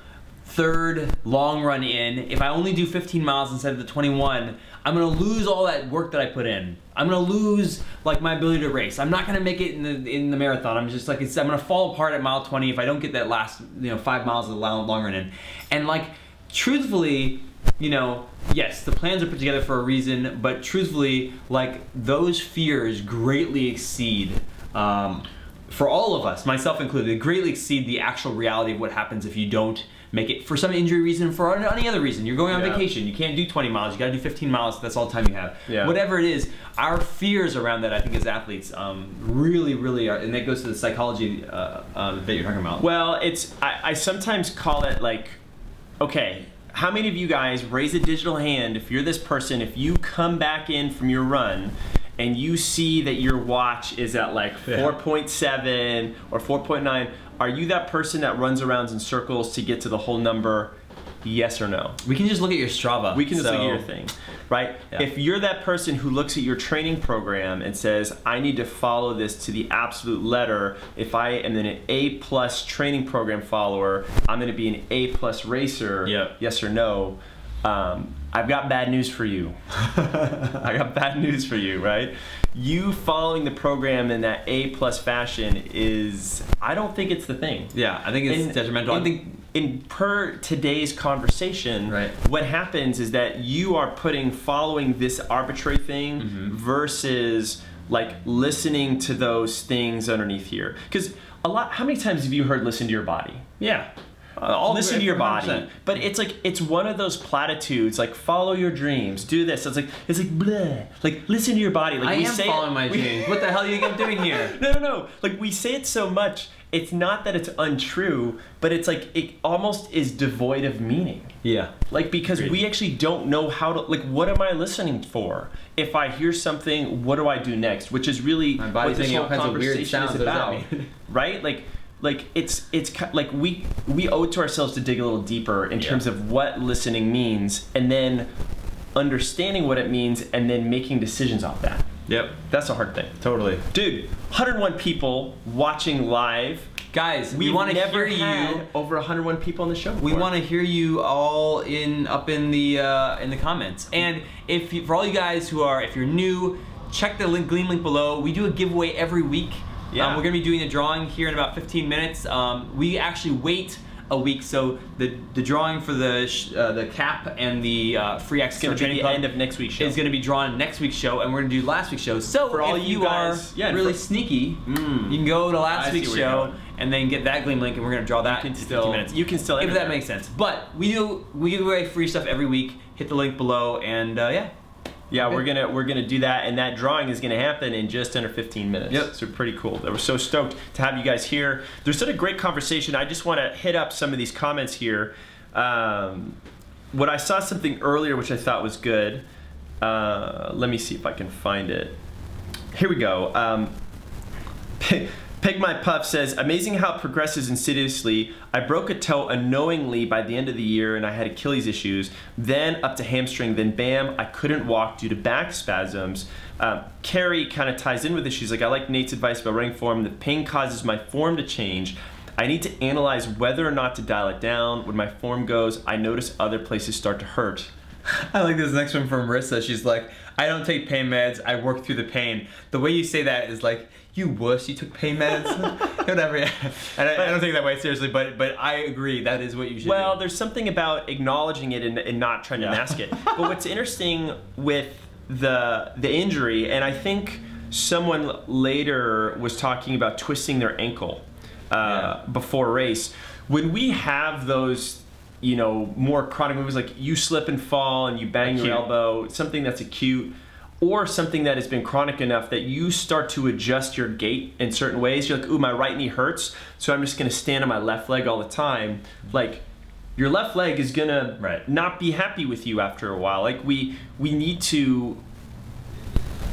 third long run in, if I only do 15 miles instead of the 21, I'm gonna lose all that work that I put in. I'm gonna lose like my ability to race. I'm not gonna make it in the marathon. I'm just like, I'm gonna fall apart at mile 20 if I don't get that last 5 miles of the long run in. And like, truthfully, you know, yes, the plans are put together for a reason, but truthfully, like, those fears greatly exceed, for all of us, myself included, they greatly exceed the actual reality of what happens if you don't make it for some injury reason, for any other reason. You're going on vacation, you can't do 20 miles, you gotta do 15 miles, that's all the time you have. Whatever it is, our fears around that, I think, as athletes, really are, and that goes to the psychology that you're talking about. Well, I sometimes call it like, okay, how many of you guys raise a digital hand if you're this person, if you come back in from your run and you see that your watch is at like 4.7 or 4.9, are you that person that runs around in circles to get to the whole number? Yes or no? We can just look at your Strava. We can just look at your thing, right? If you're that person who looks at your training program and says, I need to follow this to the absolute letter, if I am an A+ training program follower, I'm gonna be an A+ racer, yes or no? I've got bad news for you. I got bad news for you, right? You following the program in that A+ fashion is, I don't think it's the thing. Yeah, I think it's detrimental. I think per today's conversation, what happens is that you are following this arbitrary thing versus like listening to those things underneath here. Because how many times have you heard listen to your body? Yeah. Listen to your body, but it's like, it's one of those platitudes, like follow your dreams, do this. It's like bleh. Like listen to your body. Like I am following my dreams. What the hell are you doing here? No. Like we say it so much. It's not that it's untrue, but it's like it almost is devoid of meaning. Yeah. Like because we actually don't know how to, like, what am I listening for? If I hear something, what do I do next? Which is really what this whole conversation is about, right? Like it's like we owe it to ourselves to dig a little deeper in terms of what listening means, and then understanding what it means, and then making decisions off that. Yep. That's a hard thing. Totally. Dude, 101 people watching live. Guys, we want to hear you. Over 101 people on the show. We want to hear you all up in the comments. And for all you guys if you're new, check the Gleam link below. We do a giveaway every week. Yeah. We're gonna be doing a drawing here in about 15 minutes. We actually wait a week, so the drawing for the cap and the free access to training club end of next week's show. Is going to be drawn next week's show, and we're going to do last week's show. So for all you guys are really sneaky, you can go to last week's show and then get that Gleam link, and we're going to draw that in 15 minutes. You can still if that makes sense. But we give away free stuff every week. Hit the link below, and yeah, we're gonna do that, and that drawing is gonna happen in just under 15 minutes. Yep. So pretty cool. We're so stoked to have you guys here. There's such a great conversation. I just want to hit up some of these comments here. What I saw something earlier which I thought was good. Let me see if I can find it. Here we go. Peg My Puff says, amazing how it progresses insidiously. I broke a toe unknowingly by the end of the year and I had Achilles issues, then up to hamstring, then bam, I couldn't walk due to back spasms. Carrie kind of ties in with this. She's like, I like Nate's advice about running form. The pain causes my form to change. I need to analyze whether or not to dial it down. When my form goes, I notice other places start to hurt. I like this next one from Marissa. She's like, I don't take pain meds, I work through the pain. The way you say that is like, you wuss, you took pain meds? Whatever, yeah. And I don't take it that way seriously, but I agree, that is what you should do. Well, there's something about acknowledging it and not trying to mask it. But what's interesting with the injury, and I think someone later was talking about twisting their ankle before a race. When we have those, you know, more chronic moves, like you slip and fall and you bang your elbow, something that's acute, or something that has been chronic enough that you start to adjust your gait in certain ways. You're like, ooh, my right knee hurts, so I'm just gonna stand on my left leg all the time. Like, your left leg is gonna not be happy with you after a while. Like, we need to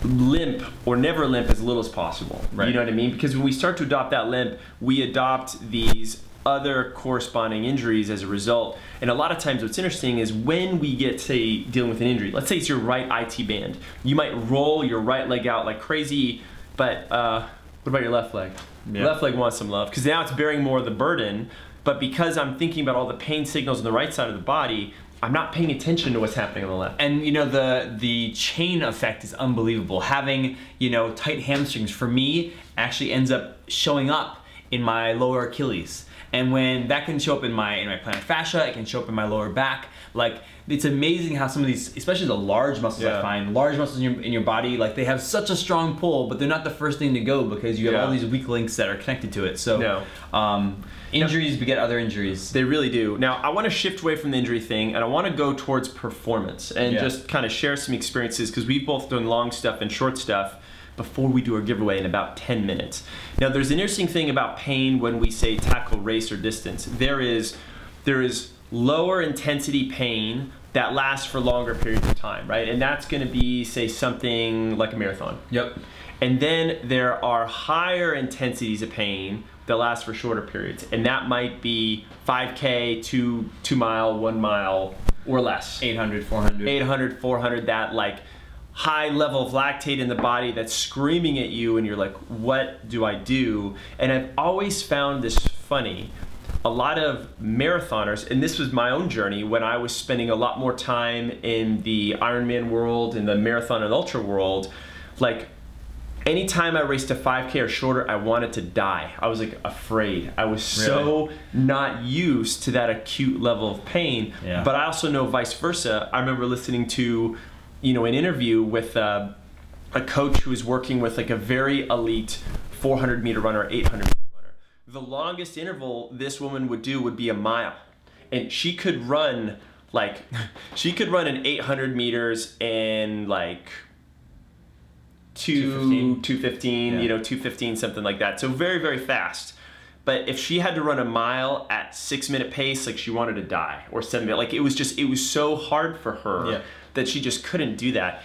limp or never limp as little as possible. You know what I mean? Because when we start to adopt that limp, we adopt these other corresponding injuries as a result. And a lot of times what's interesting is when we get, say, dealing with an injury, let's say it's your right IT band, you might roll your right leg out like crazy, but what about your left leg? Your left leg wants some love because now it's bearing more of the burden, but because I'm thinking about all the pain signals on the right side of the body, I'm not paying attention to what's happening on the left. And you know, the chain effect is unbelievable. Having, you know, tight hamstrings for me actually ends up showing up in my lower Achilles. And when that can show up in my plantar fascia, it can show up in my lower back. Like, it's amazing how some of these, especially the large muscles, I find, large muscles in your body, like they have such a strong pull, but they're not the first thing to go because you have all these weak links that are connected to it. So injuries beget other injuries. They really do. Now, I want to shift away from the injury thing, and I want to go towards performance and just kind of share some experiences, because we've both done long stuff and short stuff before we do our giveaway in about 10 minutes. Now, there's an interesting thing about pain when we say tackle, race, or distance. There is lower intensity pain that lasts for longer periods of time, right? And that's going to be, say, something like a marathon. Yep. And then there are higher intensities of pain that last for shorter periods. And that might be 5K, 2 mile, 1 mile, or less. 800, 400. 800, 400, that like high level of lactate in the body that's screaming at you, and you're like, what do I do? And I've always found this funny. A lot of marathoners, and this was my own journey when I was spending a lot more time in the Ironman world, in the marathon and ultra world, like anytime I raced a 5K or shorter, I wanted to die. I was like afraid. I was so not used to that acute level of pain. Yeah. But I also know vice versa. I remember listening to, you know, an interview with a coach who was working with like a very elite 400 meter runner, 800 meter runner. The longest interval this woman would do would be a mile. And she could run like, she could run an 800 meters in like 2:15, you know, 2:15, something like that. So very, very fast. But if she had to run a mile at 6-minute pace, like she wanted to die, or 7-minute, like it was so hard for her that she just couldn't do that.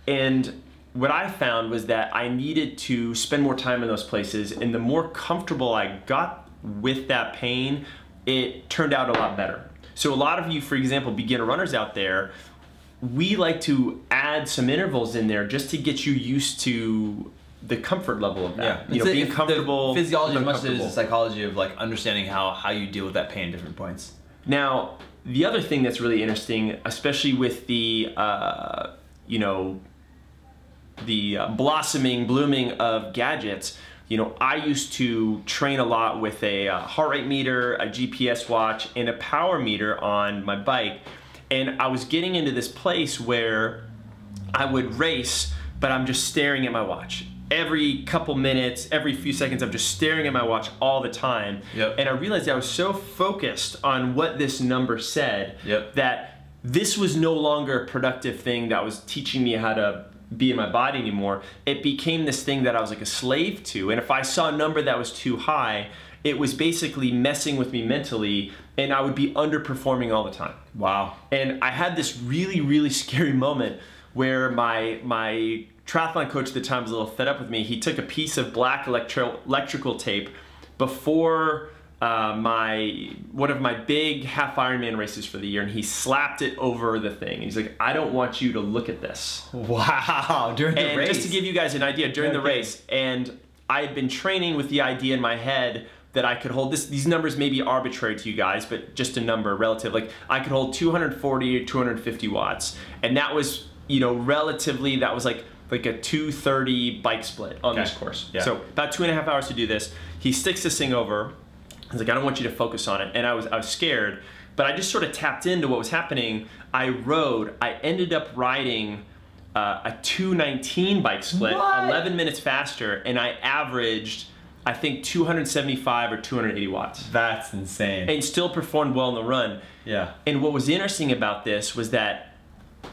And what I found was that I needed to spend more time in those places, and the more comfortable I got with that pain, it turned out a lot better. So a lot of you, for example, beginner runners out there, we like to add some intervals in there just to get you used to the comfort level of that. You know, being comfortable. The physiology as much as the psychology of like understanding how you deal with that pain at different points. Now, the other thing that's really interesting, especially with the, you know, the blooming of gadgets, you know, I used to train a lot with a heart rate meter, a GPS watch, and a power meter on my bike. And I was getting into this place where I would race, but I'm just staring at my watch. Every couple minutes, every few seconds, I'm just staring at my watch all the time. And I realized I was so focused on what this number said that this was no longer a productive thing that was teaching me how to be in my body anymore. It became this thing that I was like a slave to. And if I saw a number that was too high, it was basically messing with me mentally, and I would be underperforming all the time. Wow. And I had this really, really scary moment where my triathlon coach at the time was a little fed up with me. He took a piece of black electrical tape before one of my big half Ironman races for the year, and he slapped it over the thing. And he's like, I don't want you to look at this. Wow, during the race. Just to give you guys an idea, during the race, and I had been training with the idea in my head that I could hold these numbers may be arbitrary to you guys, but just a number relative. Like I could hold 240 or 250 watts. And that was, you know, relatively, that was like a 230 bike split on this course. So about 2.5 hours to do this. He sticks this thing over. He's like, I don't want you to focus on it. And I was scared, but I just sort of tapped into what was happening. I ended up riding a 219 bike split, 11 minutes faster, and I averaged, I think, 275 or 280 watts. That's insane. And still performed well in the run. Yeah. And what was interesting about this was that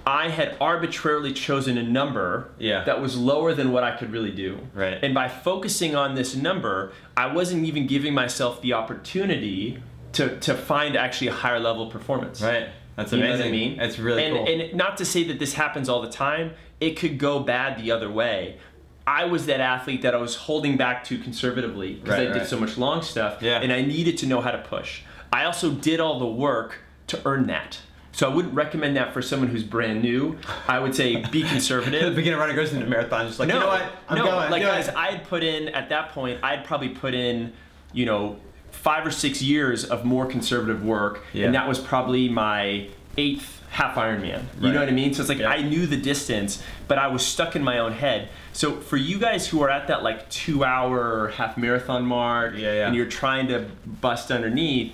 I had arbitrarily chosen a number that was lower than what I could really do. Right. And by focusing on this number, I wasn't even giving myself the opportunity to find actually a higher level of performance. Right. That's amazing. You know what I mean? That's really cool. And not to say that this happens all the time, it could go bad the other way. I was that athlete that I was holding back too conservatively because I did so much long stuff, and I needed to know how to push. I also did all the work to earn that. So I wouldn't recommend that for someone who's brand new. I would say be conservative. The beginner runner goes into a marathon just like, you know what, I'm going. Like guys, I had put in, at that point, I'd probably put in, you know, 5 or 6 years of more conservative work, and that was probably my 8th half Ironman. You know what I mean? So it's like I knew the distance, but I was stuck in my own head. So for you guys who are at that like 2-hour half marathon mark, and you're trying to bust underneath,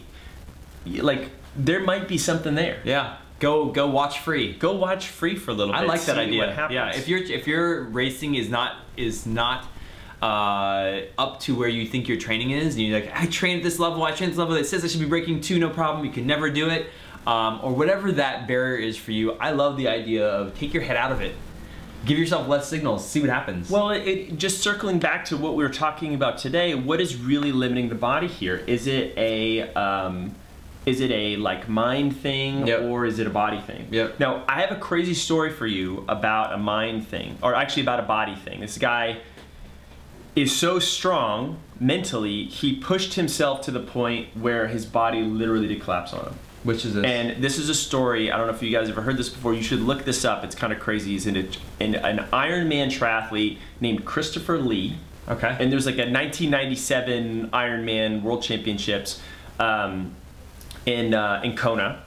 like there might be something there. Yeah. Go watch free. Go watch free for a little bit. I like that see idea. What happens. Yeah. If your racing is not up to where you think your training is, and you're like, I train at this level, that says I should be breaking 2, no problem. You can never do it, or whatever that barrier is for you. I love the idea of take your head out of it. Give yourself less signals, see what happens. Well, just circling back to what we were talking about today, what is really limiting the body here? Is it a like mind thing, or is it a body thing? Now, I have a crazy story for you about a mind thing, or actually about a body thing. This guy is so strong mentally, he pushed himself to the point where his body literally did collapse on him. Which is this? And this is a story, I don't know if you guys ever heard this before, you should look this up, it's kind of crazy. He's an Ironman triathlete named Christopher Lee. Okay. And there's like a 1997 Ironman World Championships in Kona.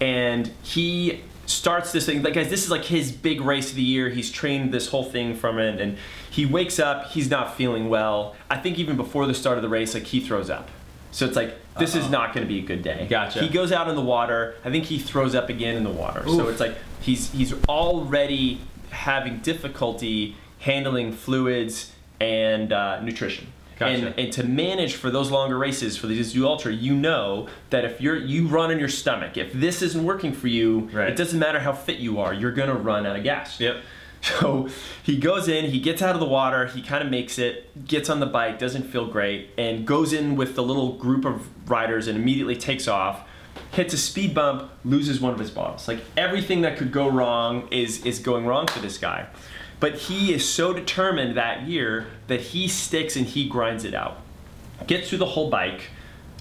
And he starts this thing, like guys, this is like his big race of the year. He's trained this whole thing from it, and he wakes up, he's not feeling well. I think even before the start of the race, like he throws up. So it's like, this is not gonna be a good day. Gotcha. He goes out in the water, I think he throws up again in the water. Oof. So it's like, he's already having difficulty handling fluids and nutrition. Gotcha. And to manage for those longer races, for the do ultra, you know that if you run on your stomach, if this isn't working for you, it doesn't matter how fit you are, you're gonna run out of gas. So he goes in, he gets out of the water, he kind of makes it, gets on the bike, doesn't feel great, and goes in with the little group of riders and immediately takes off, hits a speed bump, loses one of his bottles. Like everything that could go wrong is going wrong for this guy. But he is so determined that year that he sticks and he grinds it out. Gets through the whole bike,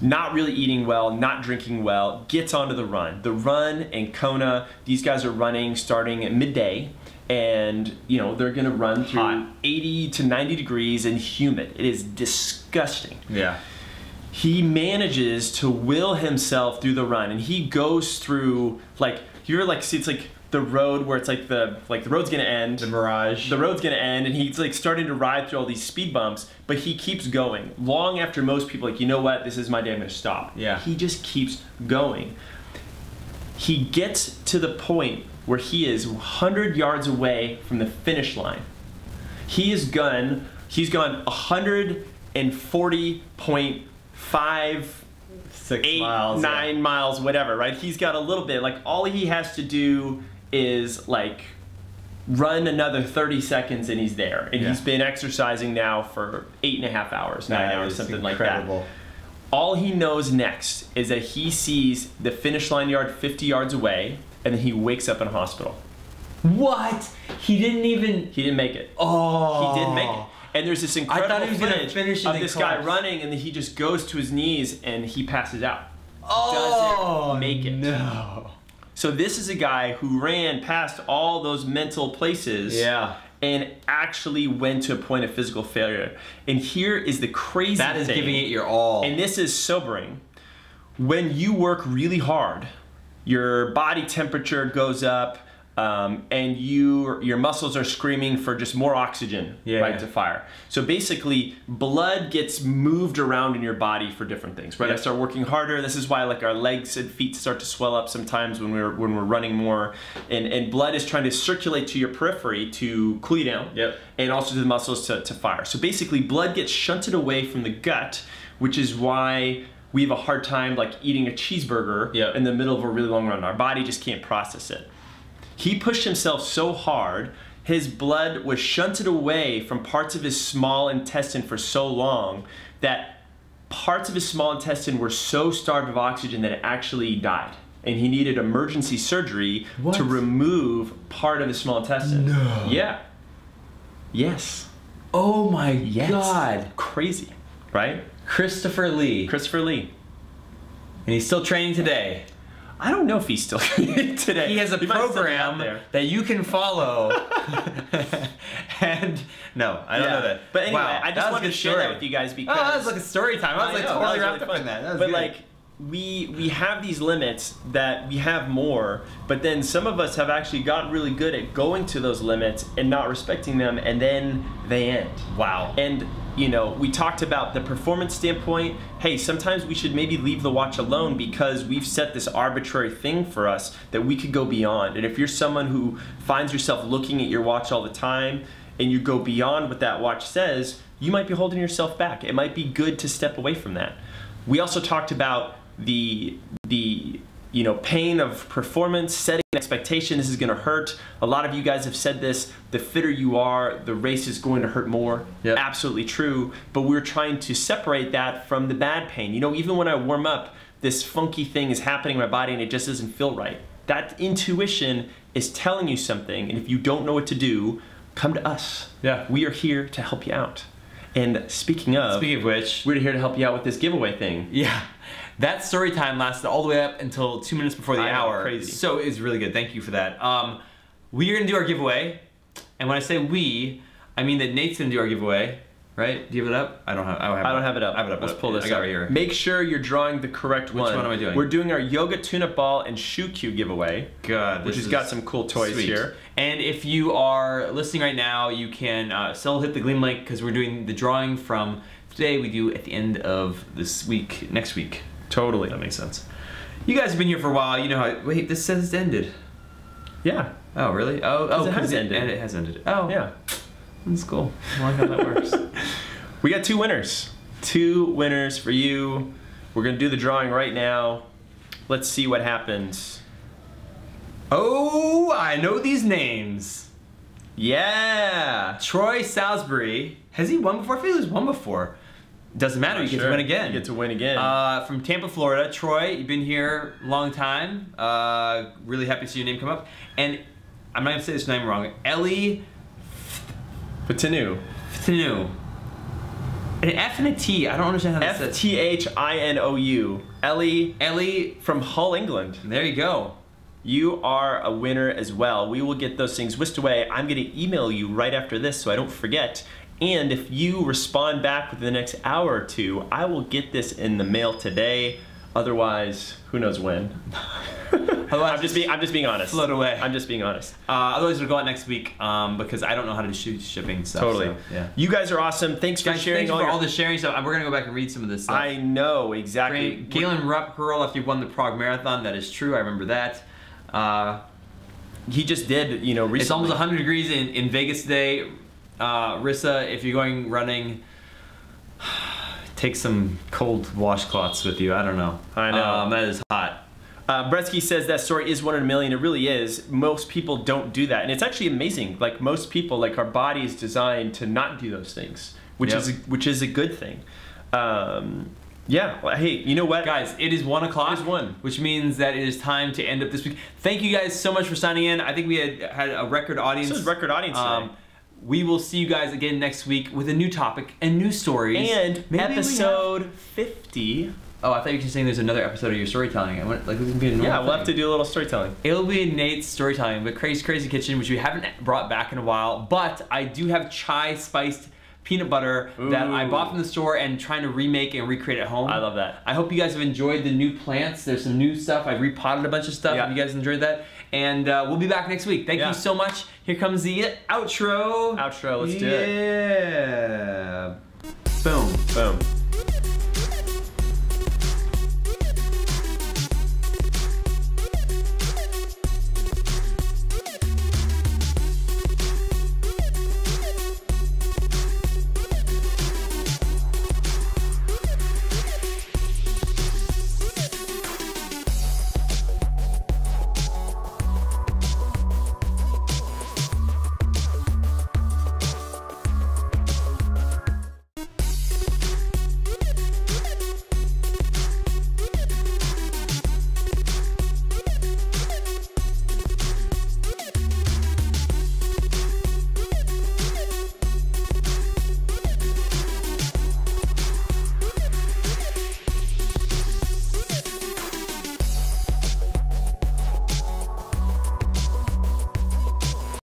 not really eating well, not drinking well, gets onto the run. The run in Kona, these guys are running starting at midday, and you know they're gonna run through 80 to 90 degrees and humid. It is disgusting. Yeah. He manages to will himself through the run, and he goes through, like, you're like, see, it's like the road where it's like the road's gonna end. The mirage. The road's gonna end, and he's like starting to ride through all these speed bumps, but he keeps going. Long after most people, like, you know what, this is my day, I'm gonna stop. Yeah. He just keeps going. He gets to the point where he is 100 yards away from the finish line. He's gone 140.5 9 miles, whatever, right? He's got a little bit, like all he has to do is like run another 30 seconds and he's there. And he's been exercising now for 8.5 hours, 9 hours, something incredible. Like that. All he knows next is that he sees the finish line yard 50 yards away, and then he wakes up in a hospital. What? He didn't make it. Oh. He didn't make it. And there's this incredible footage of this guy running, and then he just goes to his knees and he passes out. Oh, doesn't make it. No. So this is a guy who ran past all those mental places and actually went to a point of physical failure. And here is the crazy thing. That is giving it your all. And this is sobering. When you work really hard, your body temperature goes up, and your muscles are screaming for just more oxygen to fire. So basically, blood gets moved around in your body for different things, right? I start working harder. This is why like our legs and feet start to swell up sometimes when we're running more, and blood is trying to circulate to your periphery to cool you down, and also to the muscles to fire. So basically, blood gets shunted away from the gut, which is why we have a hard time like eating a cheeseburger in the middle of a really long run. Our body just can't process it. He pushed himself so hard, his blood was shunted away from parts of his small intestine for so long that parts of his small intestine were so starved of oxygen that it actually died. And he needed emergency surgery to remove part of his small intestine. No. Yeah. Yes. Oh my God. Crazy, right? Christopher Lee. Christopher Lee. And he's still training today. I don't know if he's still today. He has a program that you can follow. And no, I don't know that. But anyway, I just wanted to share that with you guys because that was like a story time. I was like totally wrapped up in that. But like, we have these limits that we have more, but then some of us have actually gotten really good at going to those limits and not respecting them, and then they end. Wow. And you know, we talked about the performance standpoint. Hey, sometimes we should maybe leave the watch alone because we've set this arbitrary thing for us that we could go beyond. And if you're someone who finds yourself looking at your watch all the time and you go beyond what that watch says, you might be holding yourself back. It might be good to step away from that. We also talked about the you know, pain of performance, setting an expectation. This is going to hurt. A lot of you guys have said this. The fitter you are, the race is going to hurt more. Yep. Absolutely true. But we're trying to separate that from the bad pain. You know, even when I warm up, this funky thing is happening in my body and it just doesn't feel right. That intuition is telling you something, and if you don't know what to do, come to us. Yeah. We are here to help you out. And speaking of which, we're here to help you out with this giveaway thing. Yeah. That story time lasted all the way up until 2 minutes before the hour. Crazy. So it's really good. Thank you for that. We are gonna do our giveaway, and when I say we, I mean that Nate's gonna do our giveaway. Right? Do you have it up? I don't have it up. I have it up. Let's pull this I got up. Right here. Make sure you're drawing the correct one. Which one am I doing? We're doing our yoga tune-up ball and shoe cue giveaway. God, which has got some cool toys sweet. here. And if you are listening right now, you can still hit the Gleam link because we're doing the drawing from today. We do at the end of this week, next week. Totally. That makes sense. You guys have been here for a while. You know how. Wait, this says it's ended. Yeah. Oh, really? Oh, it has ended. And it has ended. Oh, yeah. That's cool. I like how that works. We got 2 winners. 2 winners for you. We're gonna do the drawing right now. Let's see what happens. Oh, I know these names. Yeah. Troy Salisbury. Has he won before? I feel he's won before. Doesn't matter. You get to win again. You get to win again. From Tampa, Florida. Troy, you've been here a long time. Really happy to see your name come up. And I'm not gonna say this name wrong. Ellie Fatinu. An F and a T. I don't understand how that says. F-T-H-I-N-O-U. Ellie from Hull, England. There you go. You are a winner as well. We will get those things whisked away. I'm going to email you right after this so I don't forget. And if you respond back within the next hour or 2, I will get this in the mail today. Otherwise, who knows when. I'm just being honest. Float away. I'm just being honest. Otherwise, it'll go out next week because I don't know how to do shipping stuff. Totally. So, yeah. You guys are awesome. Thanks for sharing all the sharing stuff. We're gonna go back and read some of this stuff. I know exactly. Galen Rupp-Girl, after you won the Prague Marathon, that is true. I remember that. He just did, you know, recently. It's almost 100 degrees in Vegas today. Rissa, if you're going running, take some cold washcloths with you. I don't know. I know. That is hot. Bretsky says that story is 1 in a million. It really is. Most people don't do that, and it's actually amazing. Like most people, like our body is designed to not do those things, which is a good thing. Yeah. Well, hey, you know what, guys? It is 1 o'clock. It is 1, which means that it is time to end up this week. Thank you guys so much for signing in. I think we had a record audience. This is record audience today. We will see you guys again next week with a new topic and new stories. And episode 50. Oh, I thought you were saying there's another episode of your storytelling. I went like this is gonna be a normal we'll have to do a little storytelling. It'll be Nate's storytelling, but Crazy Kitchen, which we haven't brought back in a while. But I do have chai spiced peanut butter that I bought from the store and trying to remake and recreate at home. I love that. I hope you guys have enjoyed the new plants. There's some new stuff. I've repotted a bunch of stuff. Yeah. If you guys enjoyed that. And we'll be back next week. Thank you so much. Here comes the outro. Outro, let's do it. Yeah. Boom. Boom.